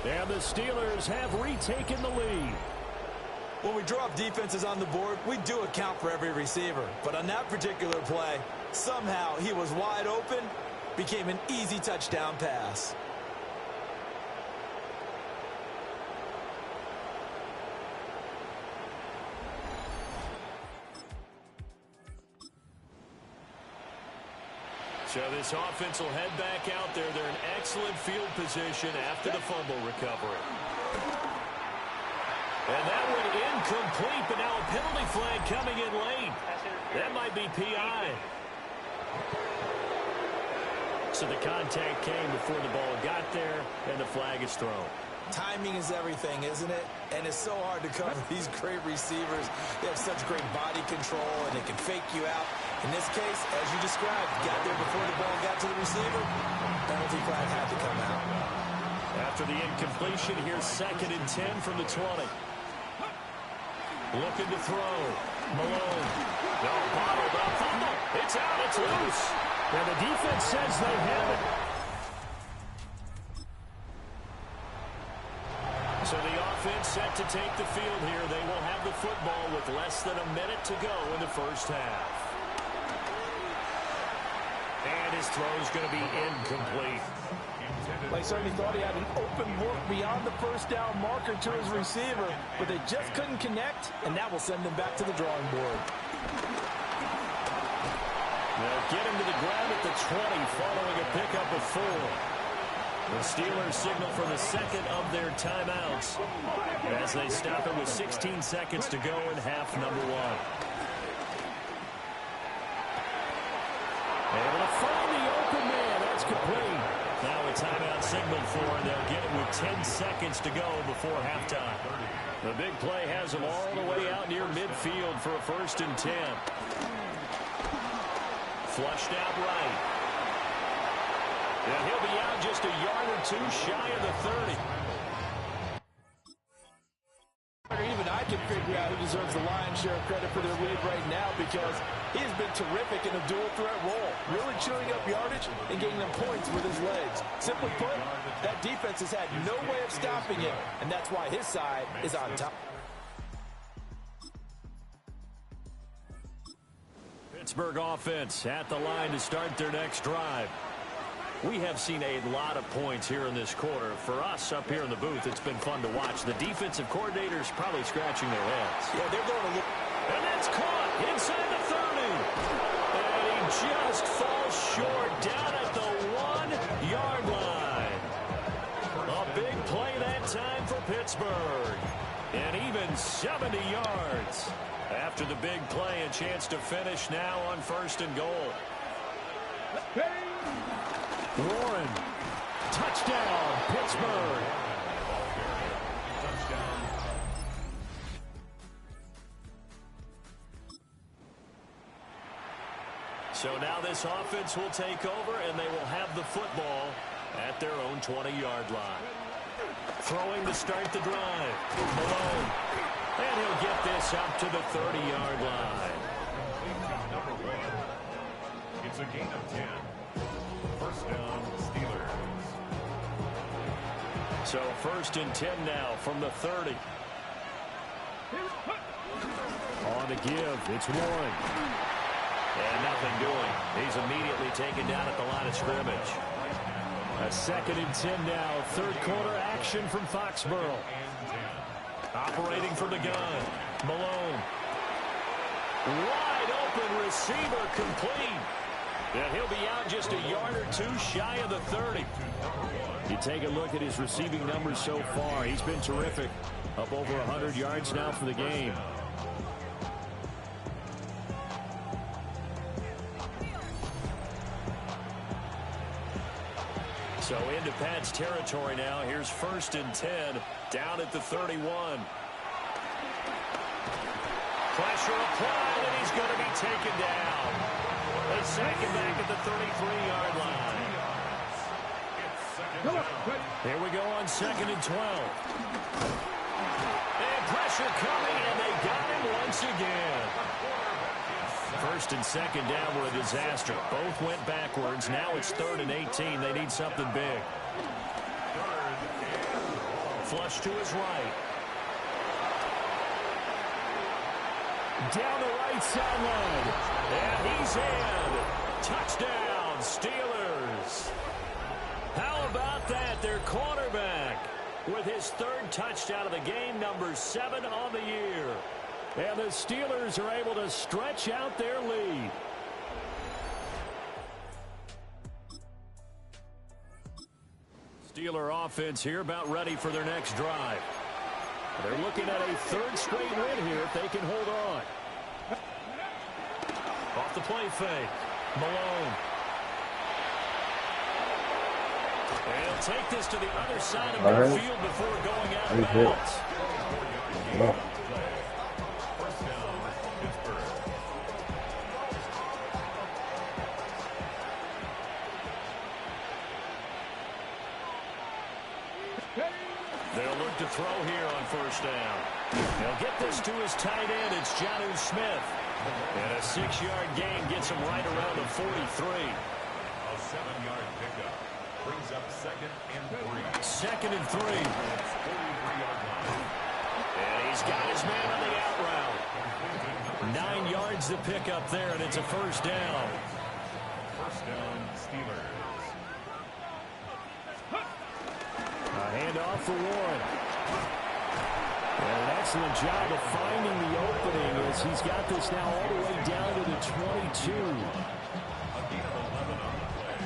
And the Steelers have retaken the lead. When we draw up defenses on the board, we do account for every receiver. But on that particular play, somehow he was wide open, became an easy touchdown pass. So this offense will head back out there. They're in excellent field position after the fumble recovery. And that one incomplete, but now a penalty flag coming in late. That might be PI. So the contact came before the ball got there, and the flag is thrown. Timing is everything, isn't it? And it's so hard to cover these great receivers. They have such great body control, and they can fake you out. In this case, as you described, got there before the ball got to the receiver. Penalty flag had to come out. After the incompletion, here's 2nd and 10 from the 20. Looking to throw. Malone. No, bottled up. Fumble. It's out. It's loose. And the defense says they have it. So the offense set to take the field here. They will have the football with less than a minute to go in the first half. And his throw is going to be incomplete. They certainly thought he had an open look beyond the first down marker to his receiver, but they just couldn't connect, and that will send them back to the drawing board. They'll get him to the ground at the 20 following a pickup of 4. The Steelers signal for the 2nd of their timeouts as they stop it with 16 seconds to go in half number 1. Able to find the open man. That's complete. Now a timeout signaled for, and they'll get it with 10 seconds to go before halftime. The big play has them all the way out near midfield for a 1st and 10. Flushed out right. And he'll be out just a yard or two shy of the 30. I can figure out who deserves the lion's share of credit for their lead right now because he has been terrific in a dual threat role, really chewing up yardage and getting them points with his legs. Simply put, that defense has had no way of stopping it, and that's why his side is on top. Pittsburgh offense at the line to start their next drive. We have seen a lot of points here in this quarter. For us up here in the booth, it's been fun to watch. The defensive coordinators probably scratching their heads. Yeah, they're going to look. And that's caught inside the 30. And he just falls short down at the 1-yard line. A big play that time for Pittsburgh. And even 70 yards. After the big play, a chance to finish now on 1st and goal. Warren, touchdown, Pittsburgh. So now this offense will take over, and they will have the football at their own 20-yard line. Throwing to start the drive. Malone. And he'll get this up to the 30-yard line. Number 1. It's a gain of 10. First down, Steelers. So 1st and 10 now from the 30. On the give, it's Warren. And nothing doing. He's immediately taken down at the line of scrimmage. A 2nd and 10 now. 3rd quarter action from Foxborough. Operating from the gun. Malone. Wide open receiver complete. And he'll be out just a yard or two shy of the 30. You take a look at his receiving numbers so far. He's been terrific. Up over 100 yards now for the game. So into Pat's territory now. Here's 1st and 10 down at the 31. Pressure applied, and he's going to be taken down. They sack him back at the 33-yard line. Here we go on 2nd and 12. And pressure coming, and they got him once again. 1st and 2nd down were a disaster. Both went backwards. Now it's 3rd and 18. They need something big. Flush to his right. Down the right sideline. And he's in. Touchdown, Steelers. How about that? Their quarterback with his 3rd touchdown of the game, number 7 on the year. And the Steelers are able to stretch out their lead. Steeler offense here about ready for their next drive. They're looking at a 3rd straight win here if they can hold on. Off the play fake. Malone. And he'll take this to the other side of the field before going out of bounds. They'll look to throw here on 1st down. They'll get this to his tight end. It's Jonnu Smith. And a 6-yard gain gets him right around the 43. A 7-yard pickup brings up 2nd and 3. 2nd and 3. And he's got his man on the out route. 9 yards to pick up there, and it's a 1st down. 1st down, Steelers. A handoff for Warren. And an excellent job of finding the opening as he's got this now all the way down to the 22. A gain of 11 on the play.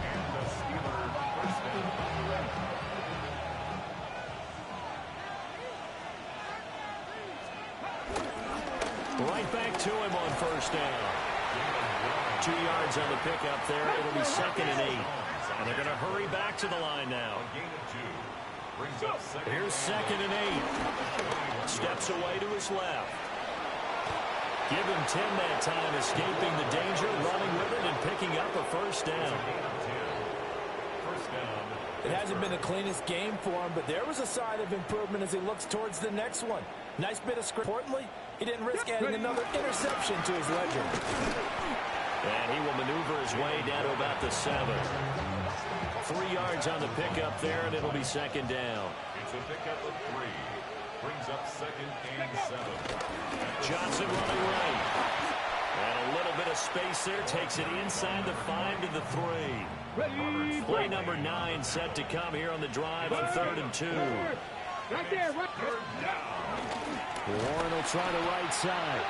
And the Steelers 1st down. Right back to him on 1st down. 2 yards on the pickup there. It'll be 2nd and 8. And they're going to hurry back to the line now. Here's 2nd and 8. Steps away to his left. Give him 10 that time, escaping the danger, running with it, and picking up a 1st down. It hasn't been the cleanest game for him, but there was a sign of improvement as he looks towards the next one. Nice bit of script. Importantly, he didn't risk adding another interception to his ledger. And he will maneuver his way down to about the 7. 3 yards on the pickup there, and it'll be second down. It's a pickup of 3. Brings up second and 7. Johnson running right. And a little bit of space there. Takes it inside the 5 to the 3. Play number 9 set to come here on the drive on 3rd and 2. Right there, right there. Warren will try the right side.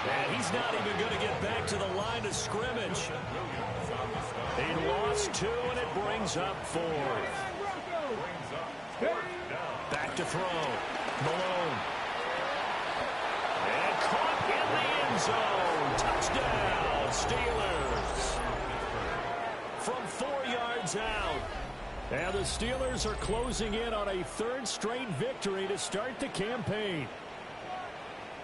And he's not even going to get back to the line of scrimmage. He lost 2, and it brings up 4th. Back to throw. Malone. And caught in the end zone. Touchdown, Steelers. From 4 yards out. And the Steelers are closing in on a 3rd straight victory to start the campaign.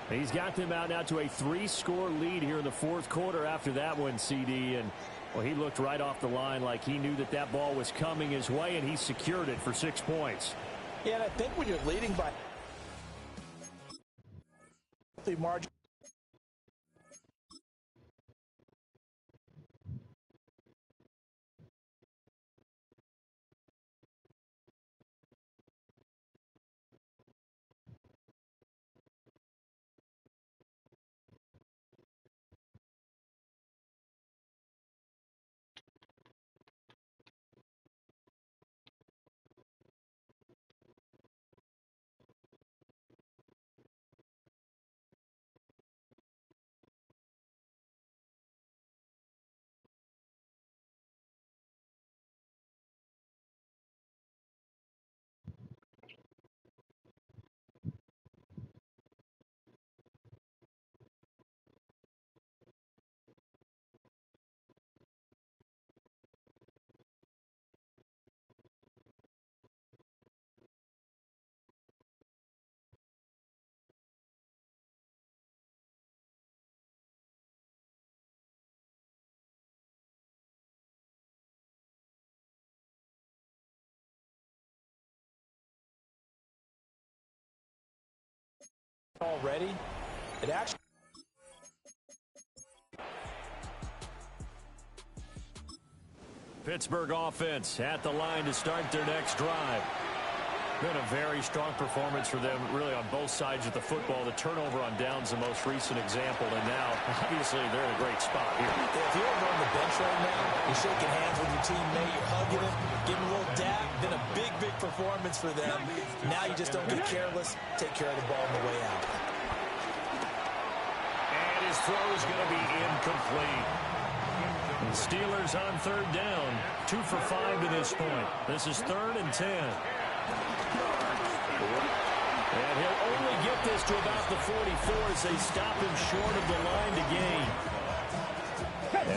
He's got them out now to a 3-score lead here in the 4th quarter after that one, CD. And, well, he looked right off the line like he knew that that ball was coming his way, and he secured it for 6 points. Yeah, and I think when you're leading by the margin. Already, it actually. Pittsburgh offense at the line to start their next drive. Been a very strong performance for them, really, on both sides of the football. The turnover on downs, the most recent example, and now, obviously, they're in a great spot here. If you're over on the bench right now, you're shaking hands with your teammate, you're hugging him, giving a little dap, then a big, big performance for them. Now you just don't get careless, take care of the ball on the way out. And his throw is going to be incomplete. The Steelers on 3rd down, 2 for 5 to this point. This is 3rd and 10. And he'll only get this to about the 44 as they stop him short of the line to gain.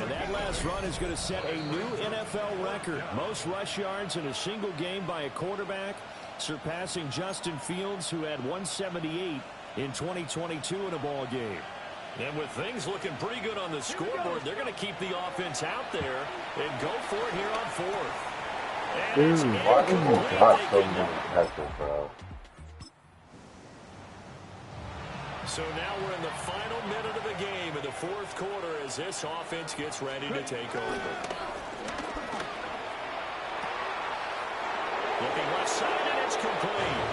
And that last run is going to set a new NFL record. Most rush yards in a single game by a quarterback, surpassing Justin Fields, who had 178 in 2022 in a ball game. And with things looking pretty good on the scoreboard, they're going to keep the offense out there and go for it here on 4th. Dude, why is he not so many passes, bro? So now we're in the final minute of the game in the 4th quarter as this offense gets ready to take over. Looking left side, and it's complete.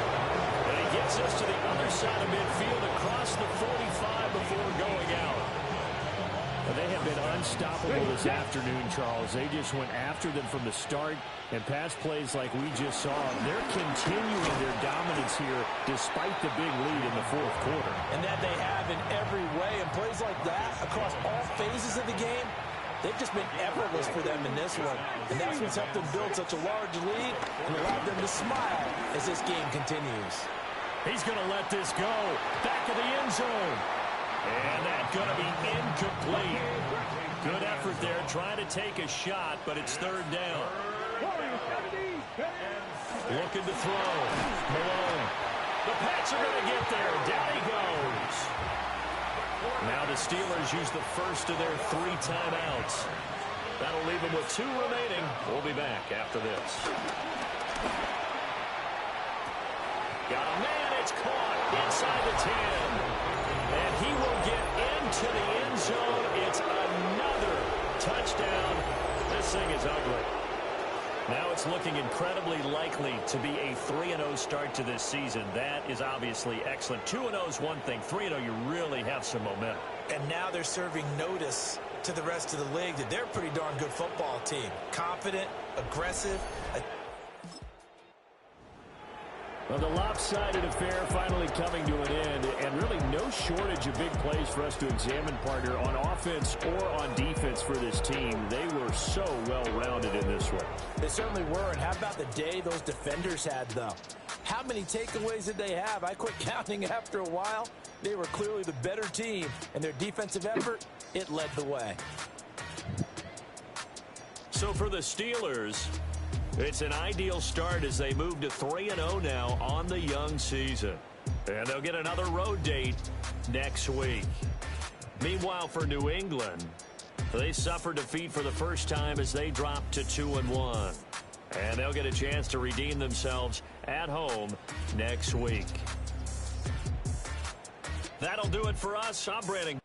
And he gets us to the other side of midfield across the 45 before going out. Well, they have been unstoppable this afternoon, Charles. They just went after them from the start, and pass plays like we just saw. They're continuing their dominance here despite the big lead in the 4th quarter. And that they have in every way. And plays like that across all phases of the game, they've just been effortless for them in this one. And that's what's helped them build such a large lead and allowed them to smile as this game continues. He's going to let this go. Back of the end zone. And that's going to be incomplete. Good effort there trying to take a shot, but it's 3rd down. Looking to throw. Malone. The Pats are going to get there. Down he goes. Now the Steelers use the first of their 3 timeouts. That'll leave them with 2 remaining. We'll be back after this. Got a man, it's caught inside the 10. And he will get into the end zone. It's another touchdown. This thing is ugly. Now it's looking incredibly likely to be a 3-0 start to this season. That is obviously excellent. 2-0 is one thing. 3-0, you really have some momentum. And now they're serving notice to the rest of the league that they're a pretty darn good football team. Confident, aggressive. Well, the lopsided affair finally coming to an end, and really no shortage of big plays for us to examine, partner, on offense or on defense for this team. They were so well-rounded in this one. They certainly were, and how about the day those defenders had, though? How many takeaways did they have? I quit counting after a while. They were clearly the better team, and their defensive effort, it led the way. So for the Steelers, it's an ideal start as they move to 3-0 now on the young season. And they'll get another road date next week. Meanwhile, for New England, they suffered defeat for the first time as they dropped to 2-1. And they'll get a chance to redeem themselves at home next week. That'll do it for us. I'm Brandon.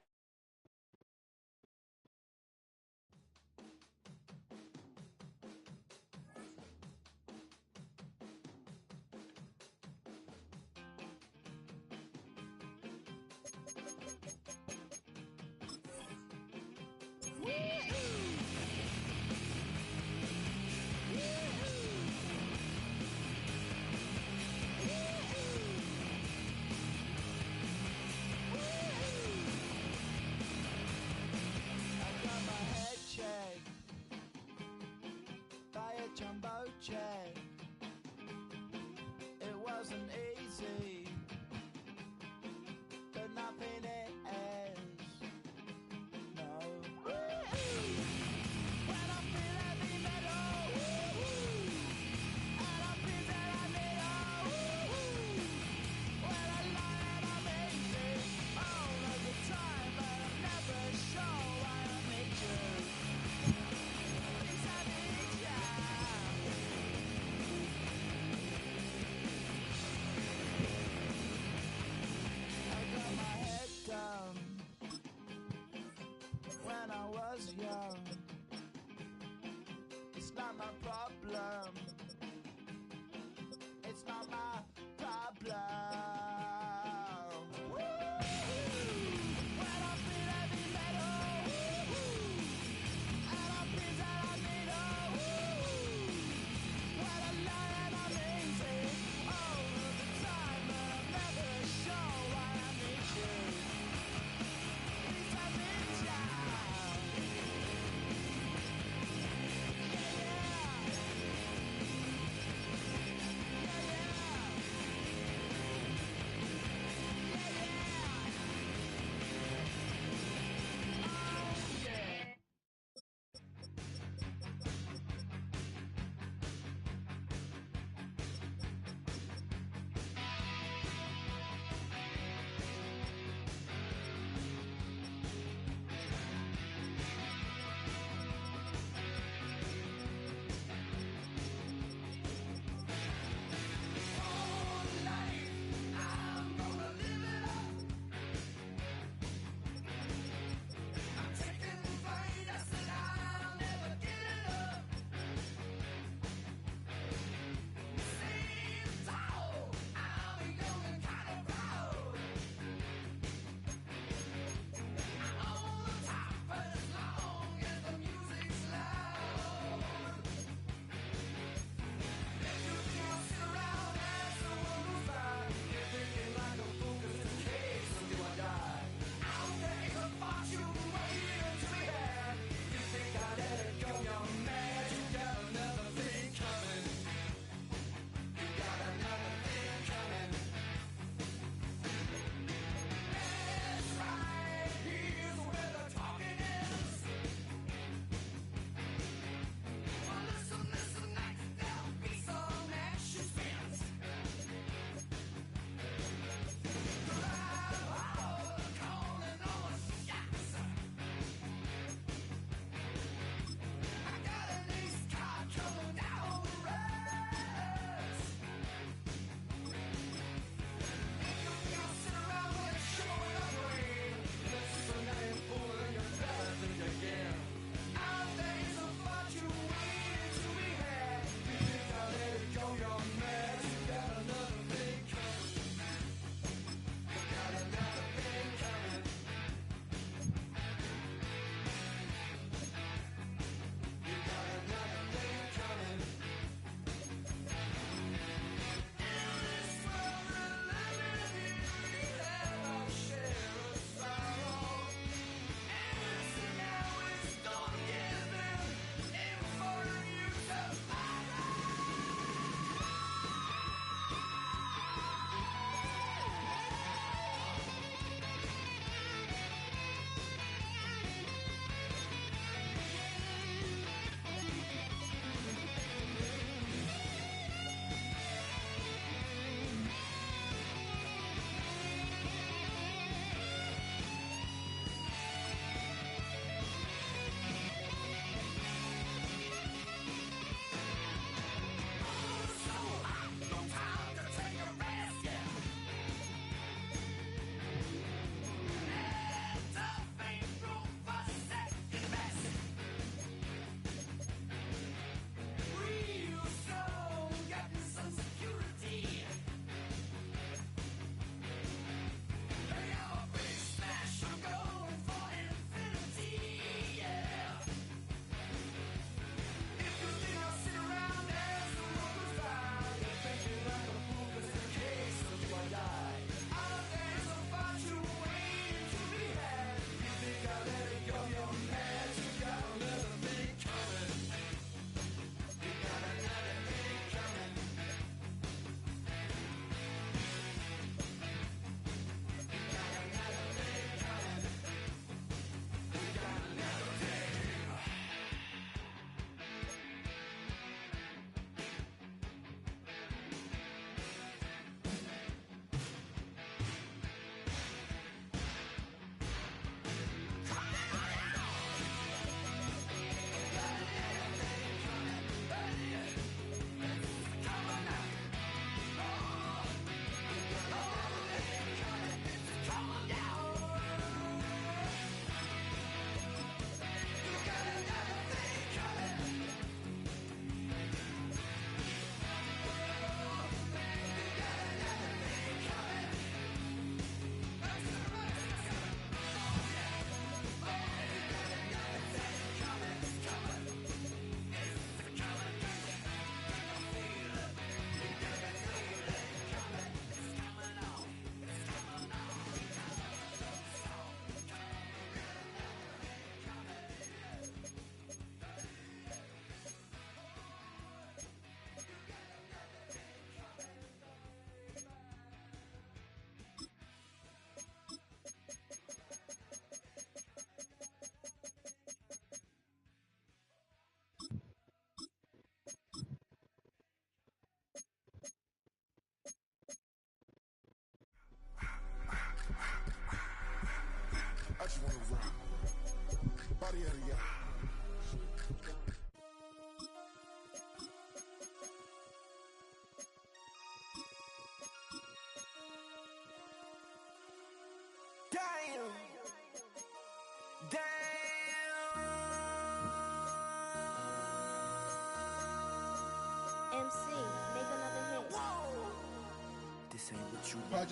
This ain't what you want.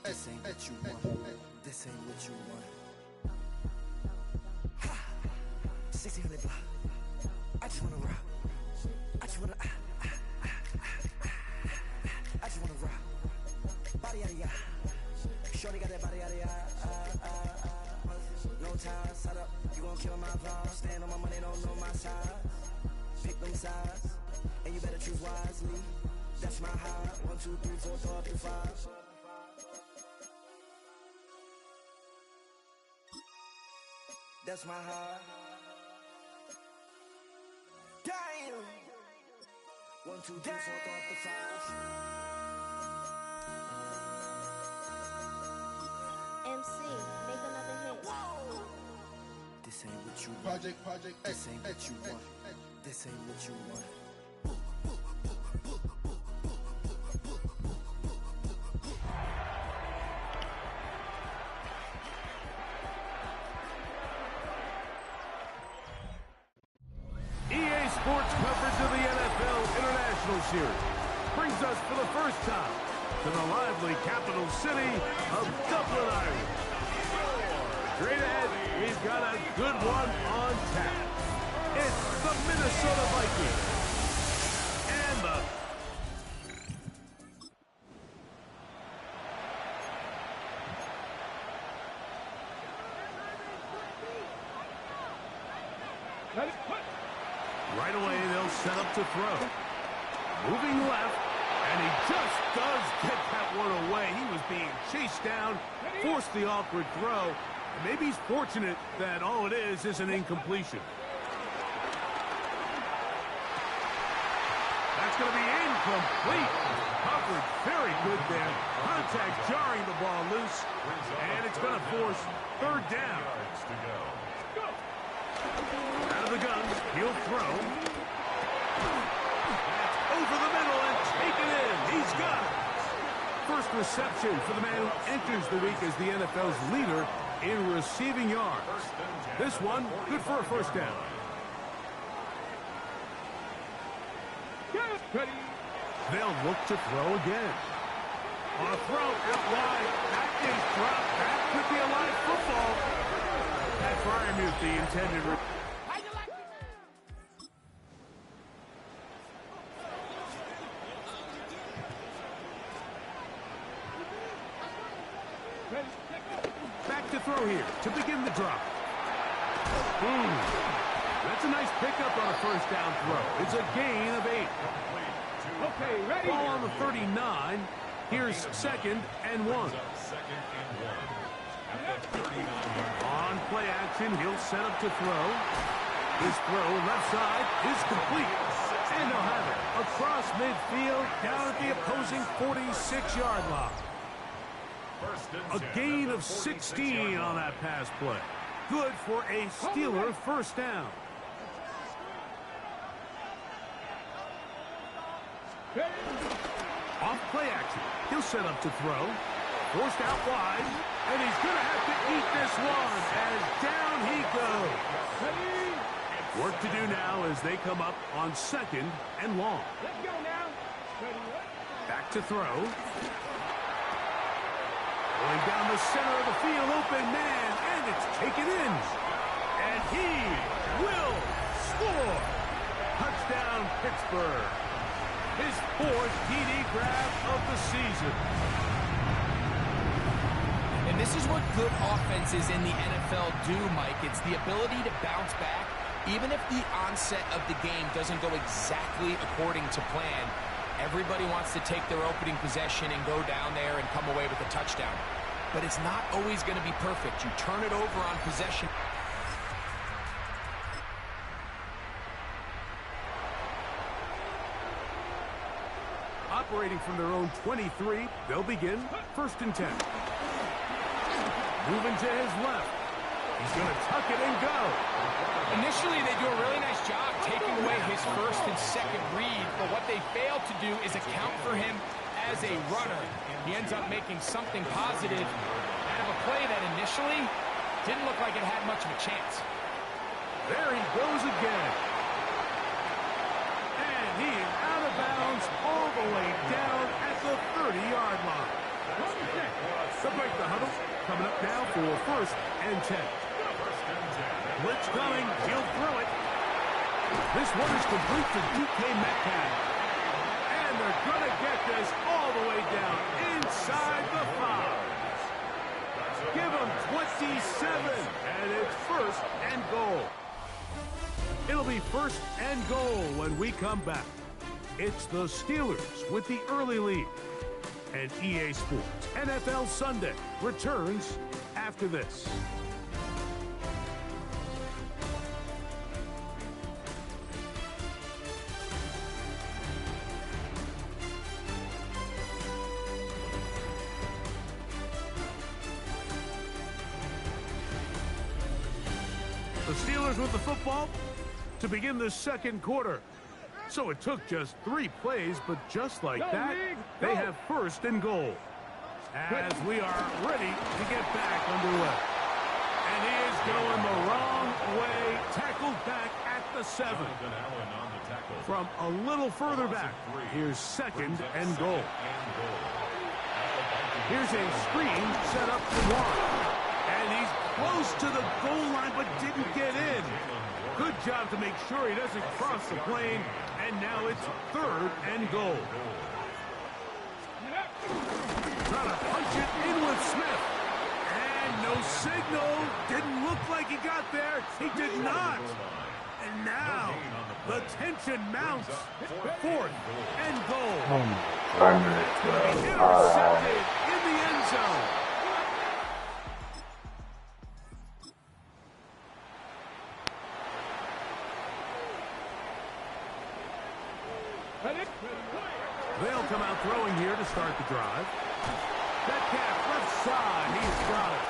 This ain't what you want. This ain't what you want. 1600 block. I just wanna rock. I just wanna. I just wanna rock. Body yada yada. Shorty got that body yada yada. No time, set up. You gon' kill my vibe. Stand on my money, don't know my size. Pick them sides, and you better choose wisely. That's my high. 1, 2, 3, 4, 5. That's my high. Damn. 1, 2, 3, 4, 5. MC, make another hit. This ain't what you want. This ain't what you want. This ain't what you want. EA Sports coverage of the NFL International Series brings us for the first time to the lively capital city of Dublin, Ireland. Straight ahead, we've got a good one on tap. It's the Minnesota Vikings and the right away, they'll set up to throw. Moving left, and he just does get that one away. He was being chased down, forced the awkward throw. And maybe he's fortunate that all it is an incompletion. That's going to be incomplete. Coverage very good there. Contact jarring the ball loose, and it's going to force third down. Out of the gun, he'll throw. Over the middle and taken in. He's got it. First reception for the man who enters the week as the NFL's leader in receiving yards. This one, good for a first down. They'll look to throw again. On a throw out wide. That is dropped. That could be a live football. That Freiermuth, the intended. Back to throw here to begin the drop. That's a nice pickup on a first down throw. It's a gain of 8. Okay, ready. Ball on the 39. Here's 2nd and 1. On play action, he'll set up to throw. His throw left side is complete. And they'll have it across midfield down at the opposing 46-yard line. A gain of 16 on that pass play. Good for a Steeler first down. Off play action. He'll set up to throw. Forced out wide. And he's going to have to eat this one. And down he goes. Work to do now as they come up on 2nd and long. Let's go now. Back to throw. Going down the center of the field, open man, and it's taken in. And he will score. Touchdown, Pittsburgh. His 4th TD grab of the season. And this is what good offenses in the NFL do, Mike. It's the ability to bounce back, even if the onset of the game doesn't go exactly according to plan. Everybody wants to take their opening possession and go down there and come away with a touchdown. But it's not always going to be perfect. You turn it over on possession. Operating from their own 23, they'll begin 1st and 10. Moving to his left. He's going to tuck it and go. Initially, they do a really nice job taking away his 1st and 2nd read, but what they fail to do is account for him as a runner. He ends up making something positive out of a play that initially didn't look like it had much of a chance. There he goes again. And he is out of bounds all the way down at the 30-yard line. for first and 10. Blitz coming. He'll throw it. This one is complete to DK Metcalf. And they're going to get this all the way down inside the 5. Give them 27, and it's first and goal. It'll be first and goal when we come back. It's the Steelers with the early lead. And EA Sports NFL Sunday returns after this. The Steelers with the football to begin the second quarter. So it took just 3 plays, but just like that, they have first and goal. As we are ready to get back underway. And he is going the wrong way, tackled back at the 7. From a little further back, here's second and goal. Here's a screen set up for 1. And he's close to the goal line, but didn't get in. Good job to make sure he doesn't cross the plane. And now it's third and goal. Trying to punch it in with Smith. And no signal. Didn't look like he got there. He did not. And now the tension mounts. Fourth and goal. Intercepted in the end zone. They'll come out throwing here to start the drive. Metcalf left side. He's got it.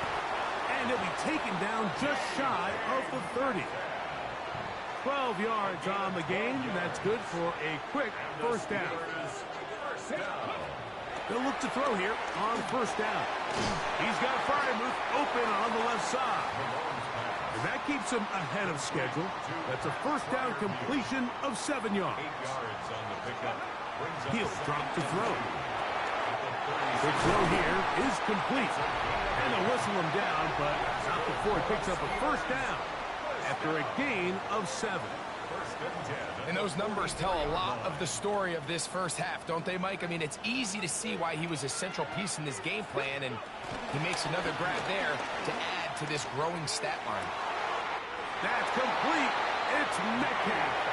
And he'll be taken down just shy of the 30. 12 yards on the game. That's good for a quick first down. They'll look to throw here on first down. He's got Freiermuth open on the left side. And that keeps him ahead of schedule. That's a first down completion of 7 yards. He'll drop to throw. The throw here is complete. And they'll whistle him down, but not before he picks up a first down after a gain of 7. And those numbers tell a lot of the story of this first half, don't they, Mike? I mean, it's easy to see why he was a central piece in this game plan, and he makes another grab there to add to this growing stat line. That's complete. It's Metcalf.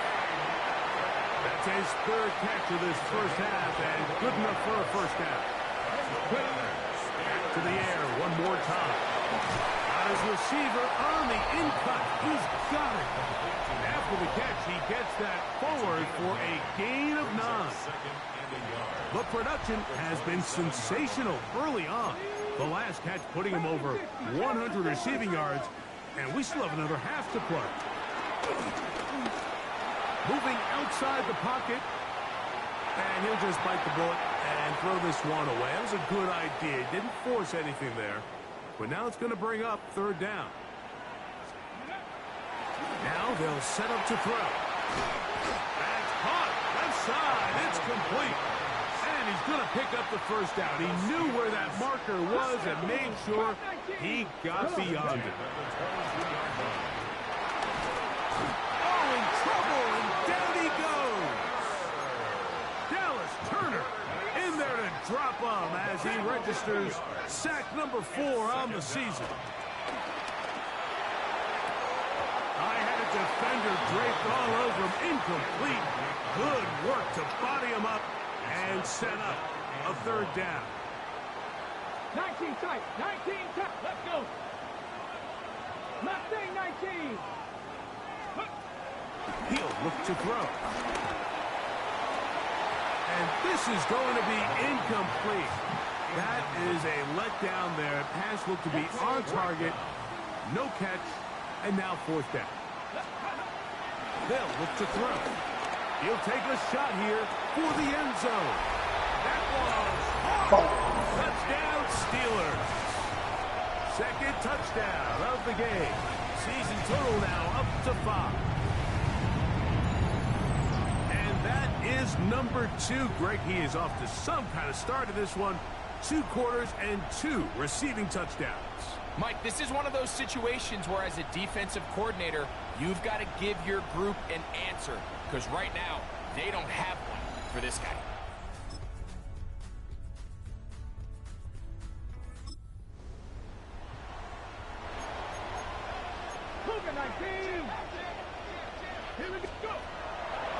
That's his third catch of this first half, and good enough for a first down. Back to the air one more time. Got his receiver on the in-cut. He's got it. After the catch, he gets that forward for a gain of 9. The production has been sensational early on. The last catch putting him over 100 receiving yards, and we still have another half to play. Moving outside the pocket, and he'll just bite the bullet and throw this one away. That was a good idea. Didn't force anything there, but now it's going to bring up third down. Now they'll set up to throw. That's caught. Left side. It's complete. And he's going to pick up the first down. He knew where that marker was and made sure he got beyond it. Oh, in trouble, and down he goes. Dallas Turner in there to drop him as he registers sack number 4 on the season. Defender draped all over him. Incomplete. Good work to body him up and set up a third down. 19 tight. 19 tight. Let's go. Mustang 19. He'll look to throw. And this is going to be incomplete. That is a letdown there. Pass looked to be on target. No catch. And now fourth down. They'll look to throw. He'll take a shot here for the end zone. That was touchdown Steelers. Second touchdown of the game. Season total now up to 5. And that is number 2. Greg, he is off to some kind of start of this one. 2 quarters and 2 receiving touchdowns. Mike, this is one of those situations where as a defensive coordinator, you've got to give your group an answer. Because right now, they don't have one for this guy. Here we go.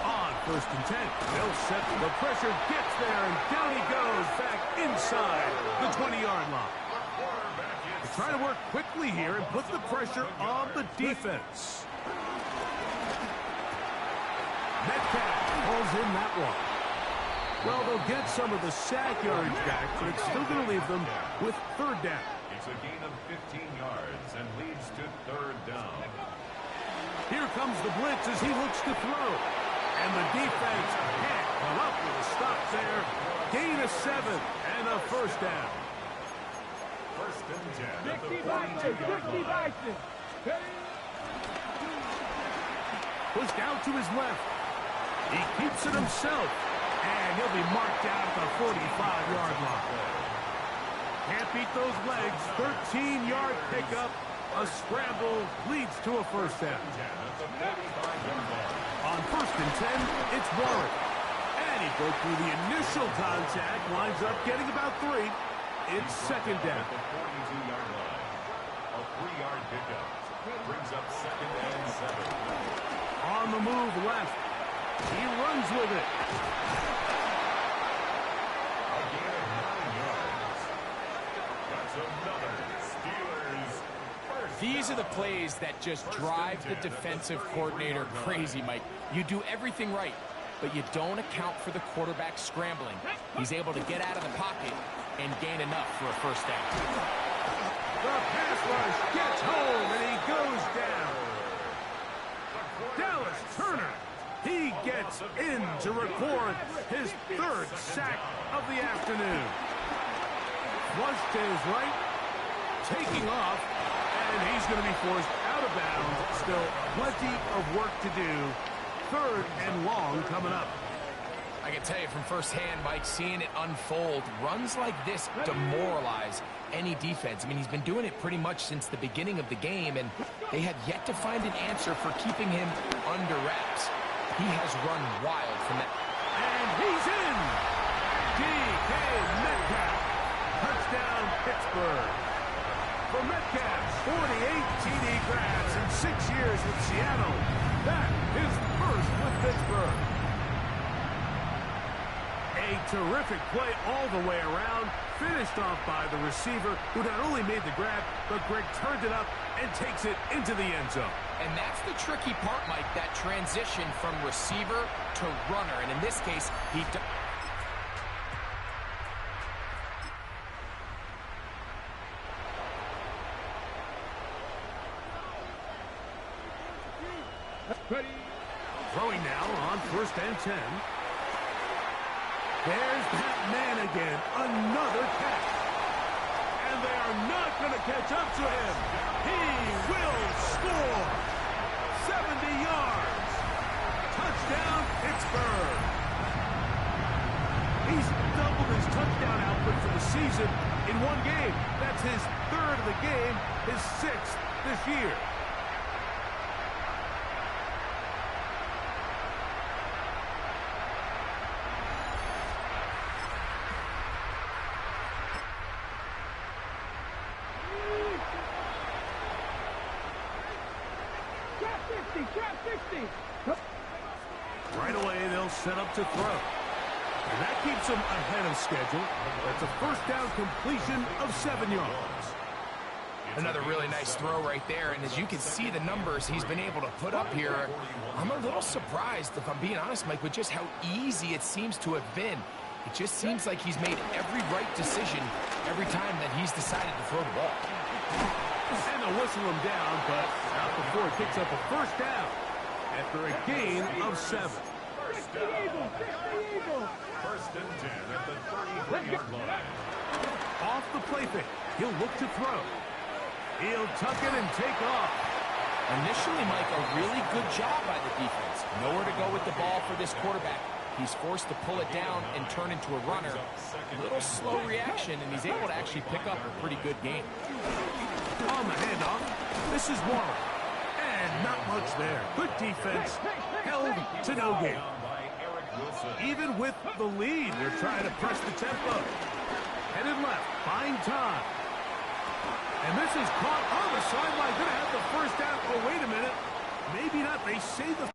On 1st and 10, they'll set the pressure, gets there, and down he goes back inside the 20-yard line. They're trying to work quickly here and put the pressure on the defense. Metcalf pulls in that one. Well, they'll get some of the sack yardage back, but it's still going to leave them with 3rd down. It's a gain of 15 yards and leads to 3rd down. Here comes the blitz as he looks to throw. And the defense can't come up with a stop there. Gain of 7 and a 1st down. 1st and 10 at the 42-yard line. Was down to his left. He keeps it himself. And he'll be marked down at the 45-yard line. Can't beat those legs. 13-yard pickup. A scramble leads to a 1st down. On 1st and 10, it's Warren. And he broke through the initial contact. Winds up getting about 3. It's 2nd down. At the 42-yard line. A 3-yard pickup. Brings up 2nd and 7. On the move left. He runs with it. A gain of 9 yards. That's another Steelers first. These are the plays that just drive the defensive coordinator crazy, Mike. You do everything right, but you don't account for the quarterback scrambling. He's able to get out of the pocket and gain enough for a 1st down. The pass rush gets home, and he goes down. Dallas Turner, he gets in to record his 3rd sack of the afternoon. Flush to his right, taking off, and he's going to be forced out of bounds. Still plenty of work to do. 3rd and long coming up. I can tell you from firsthand, Mike, seeing it unfold, runs like this demoralize any defense. I mean, he's been doing it pretty much since the beginning of the game, and they have yet to find an answer for keeping him under wraps. He has run wild from that. And he's in! DK Metcalf. Touchdown, Pittsburgh. For Metcalf, 48 TD grabs in 6 years with Seattle. That is 1st with Pittsburgh. A terrific play all the way around, finished off by the receiver, who not only made the grab, but Greg turned it up and takes it into the end zone. And that's the tricky part, Mike, that transition from receiver to runner. And in this case, he... Throwing now on 1st and 10. There's that man again. Another catch. And they are not going to catch up to him. He will score. 70 yards. Touchdown, Pittsburgh. He's doubled his touchdown output for the season in one game. That's his 3rd of the game, his 6th this year. Right away, they'll set up to throw. And that keeps them ahead of schedule. That's a 1st down completion of 7 yards. Another really nice throw right there, and as you can see the numbers he's been able to put up here, I'm a little surprised, if I'm being honest, Mike, with just how easy it seems to have been. It just seems like he's made every right decision every time that he's decided to throw the ball. And they'll whistle him down, but not before it picks up a 1st down after a gain of 7. 1st down. 1st and 10 at the 33-yard line. Off the play fake, he'll look to throw. He'll tuck it and take off. Initially, Mike, a really good job by the defense. Nowhere to go with the ball for this quarterback. He's forced to pull it down and turn into a runner. A little slow reaction, and he's able to actually pick up a pretty good game. on the handoff. This is Warren. And not much there. Good defense. Held to no gain. Even with the lead, they're trying to press the tempo. Headed left, buying time. And this is caught on the sideline. Going to have the first down. Oh, wait a minute. Maybe not. They say the...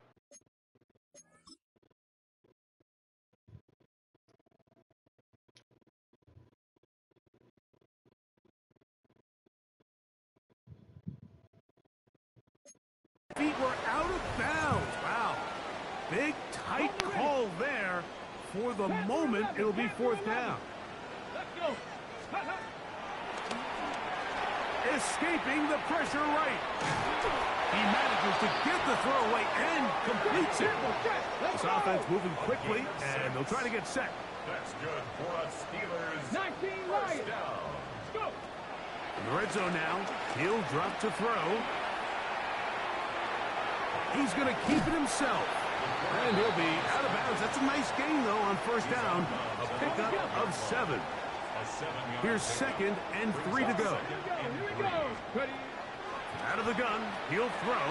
feet were out of bounds. Wow. Big, tight call there. For the moment, it'll be fourth down. Let's go. Escaping the pressure right. He manages to get the throw away and completes it. This offense moving quickly, and they'll try to get set. That's good for us Steelers. 19 First down. Let's go. In the red zone now, he'll drop to throw. He's going to keep it himself. And he'll be out of bounds. That's a nice gain, though, on first down. A pickup of 7. Here's 2nd and 3 to go. Out of the gun, he'll throw.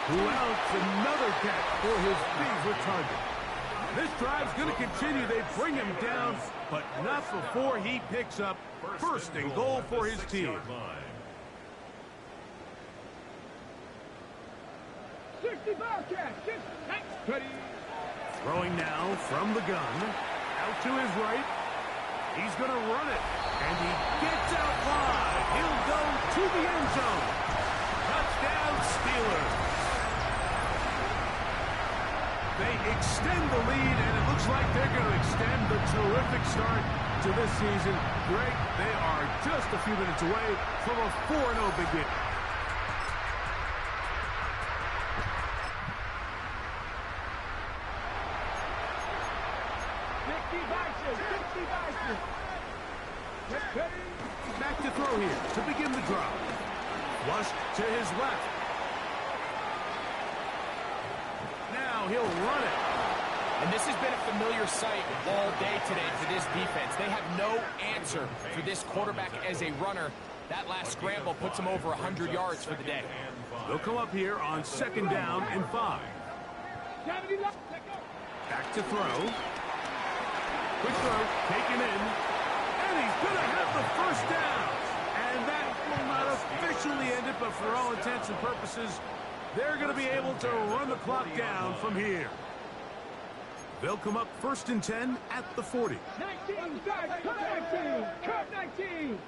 Who else? Another catch for his favorite target. This drive's going to continue. They bring him down, but not before he picks up first and goal for his team. 65 catch. Throwing now from the gun. Out to his right. He's going to run it. And he gets out wide. He'll go to the end zone. Touchdown, Steelers. They extend the lead, and it looks like they're going to extend the terrific start to this season. Greg, they are just a few minutes away from a 4-0 big game. Back to throw here to begin the drive. Flushed to his left. Now he'll run it. And this has been a familiar sight all day today for this defense. They have no answer for this quarterback as a runner. That last scramble puts him over 100 yards for the day. They'll come up here on 2nd down and 5. Back to throw. Quick throw, taken in. And he's going to have the first down. And that will not officially end it, but for all intents and purposes, they're going to be able to run the clock down from here. They'll come up 1st and 10 at the 40. 19, cut 19.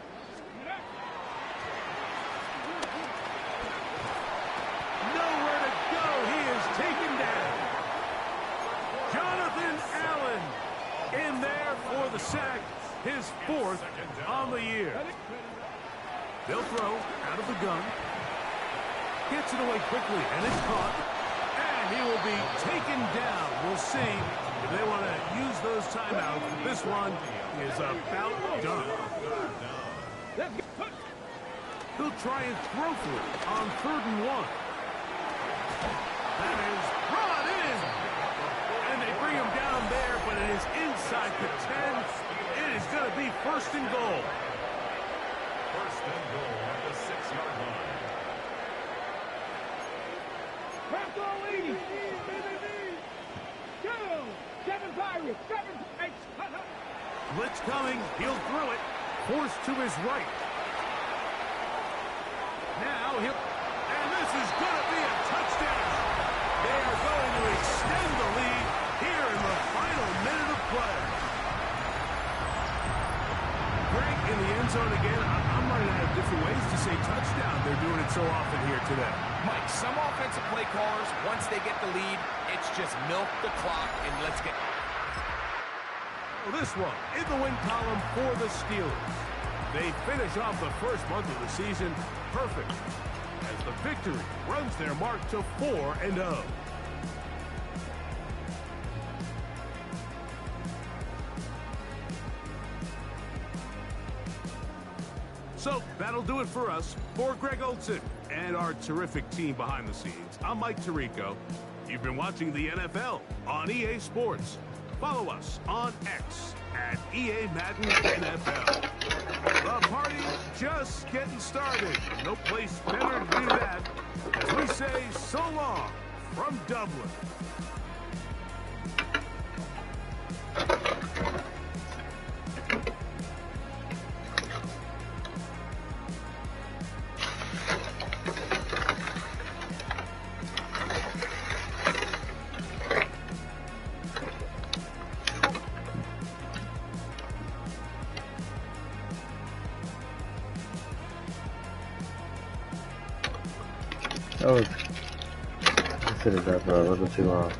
Nowhere to go. He is taken down. Jonathan Allen in there for the sack. His 4th on the year. They'll throw out of the gun. Gets it away quickly, and it's caught. And he will be taken down. We'll see if they want to use those timeouts. This one is about done. He'll try and throw for it on 3rd and 1. That is brought in. And they bring him down there, but it is inside the 10. It is going to be 1st and goal. 1st and goal at the 6-yard line. Blitz coming. He'll throw it. Forced to his right. Now he'll... And this is going to be a touchdown. They are going to extend the lead here in the final minute of play. Greg in the end zone again. I'm running out of different ways to say touchdown. They're doing it so often here today. Mike, some offensive play callers, once they get the lead, it's just milk the clock and let's get... This one in the win column for the Steelers. They finish off the first month of the season perfect as the victory runs their mark to 4-0. So that'll do it for us. For Greg Olson and our terrific team behind the scenes, I'm Mike Tirico. You've been watching the NFL on EA Sports. Follow us on X at EA Madden NFL. The party just getting started. No place better to do that. As we say, so long from Dublin. Oh, consider that, bro. A little too long.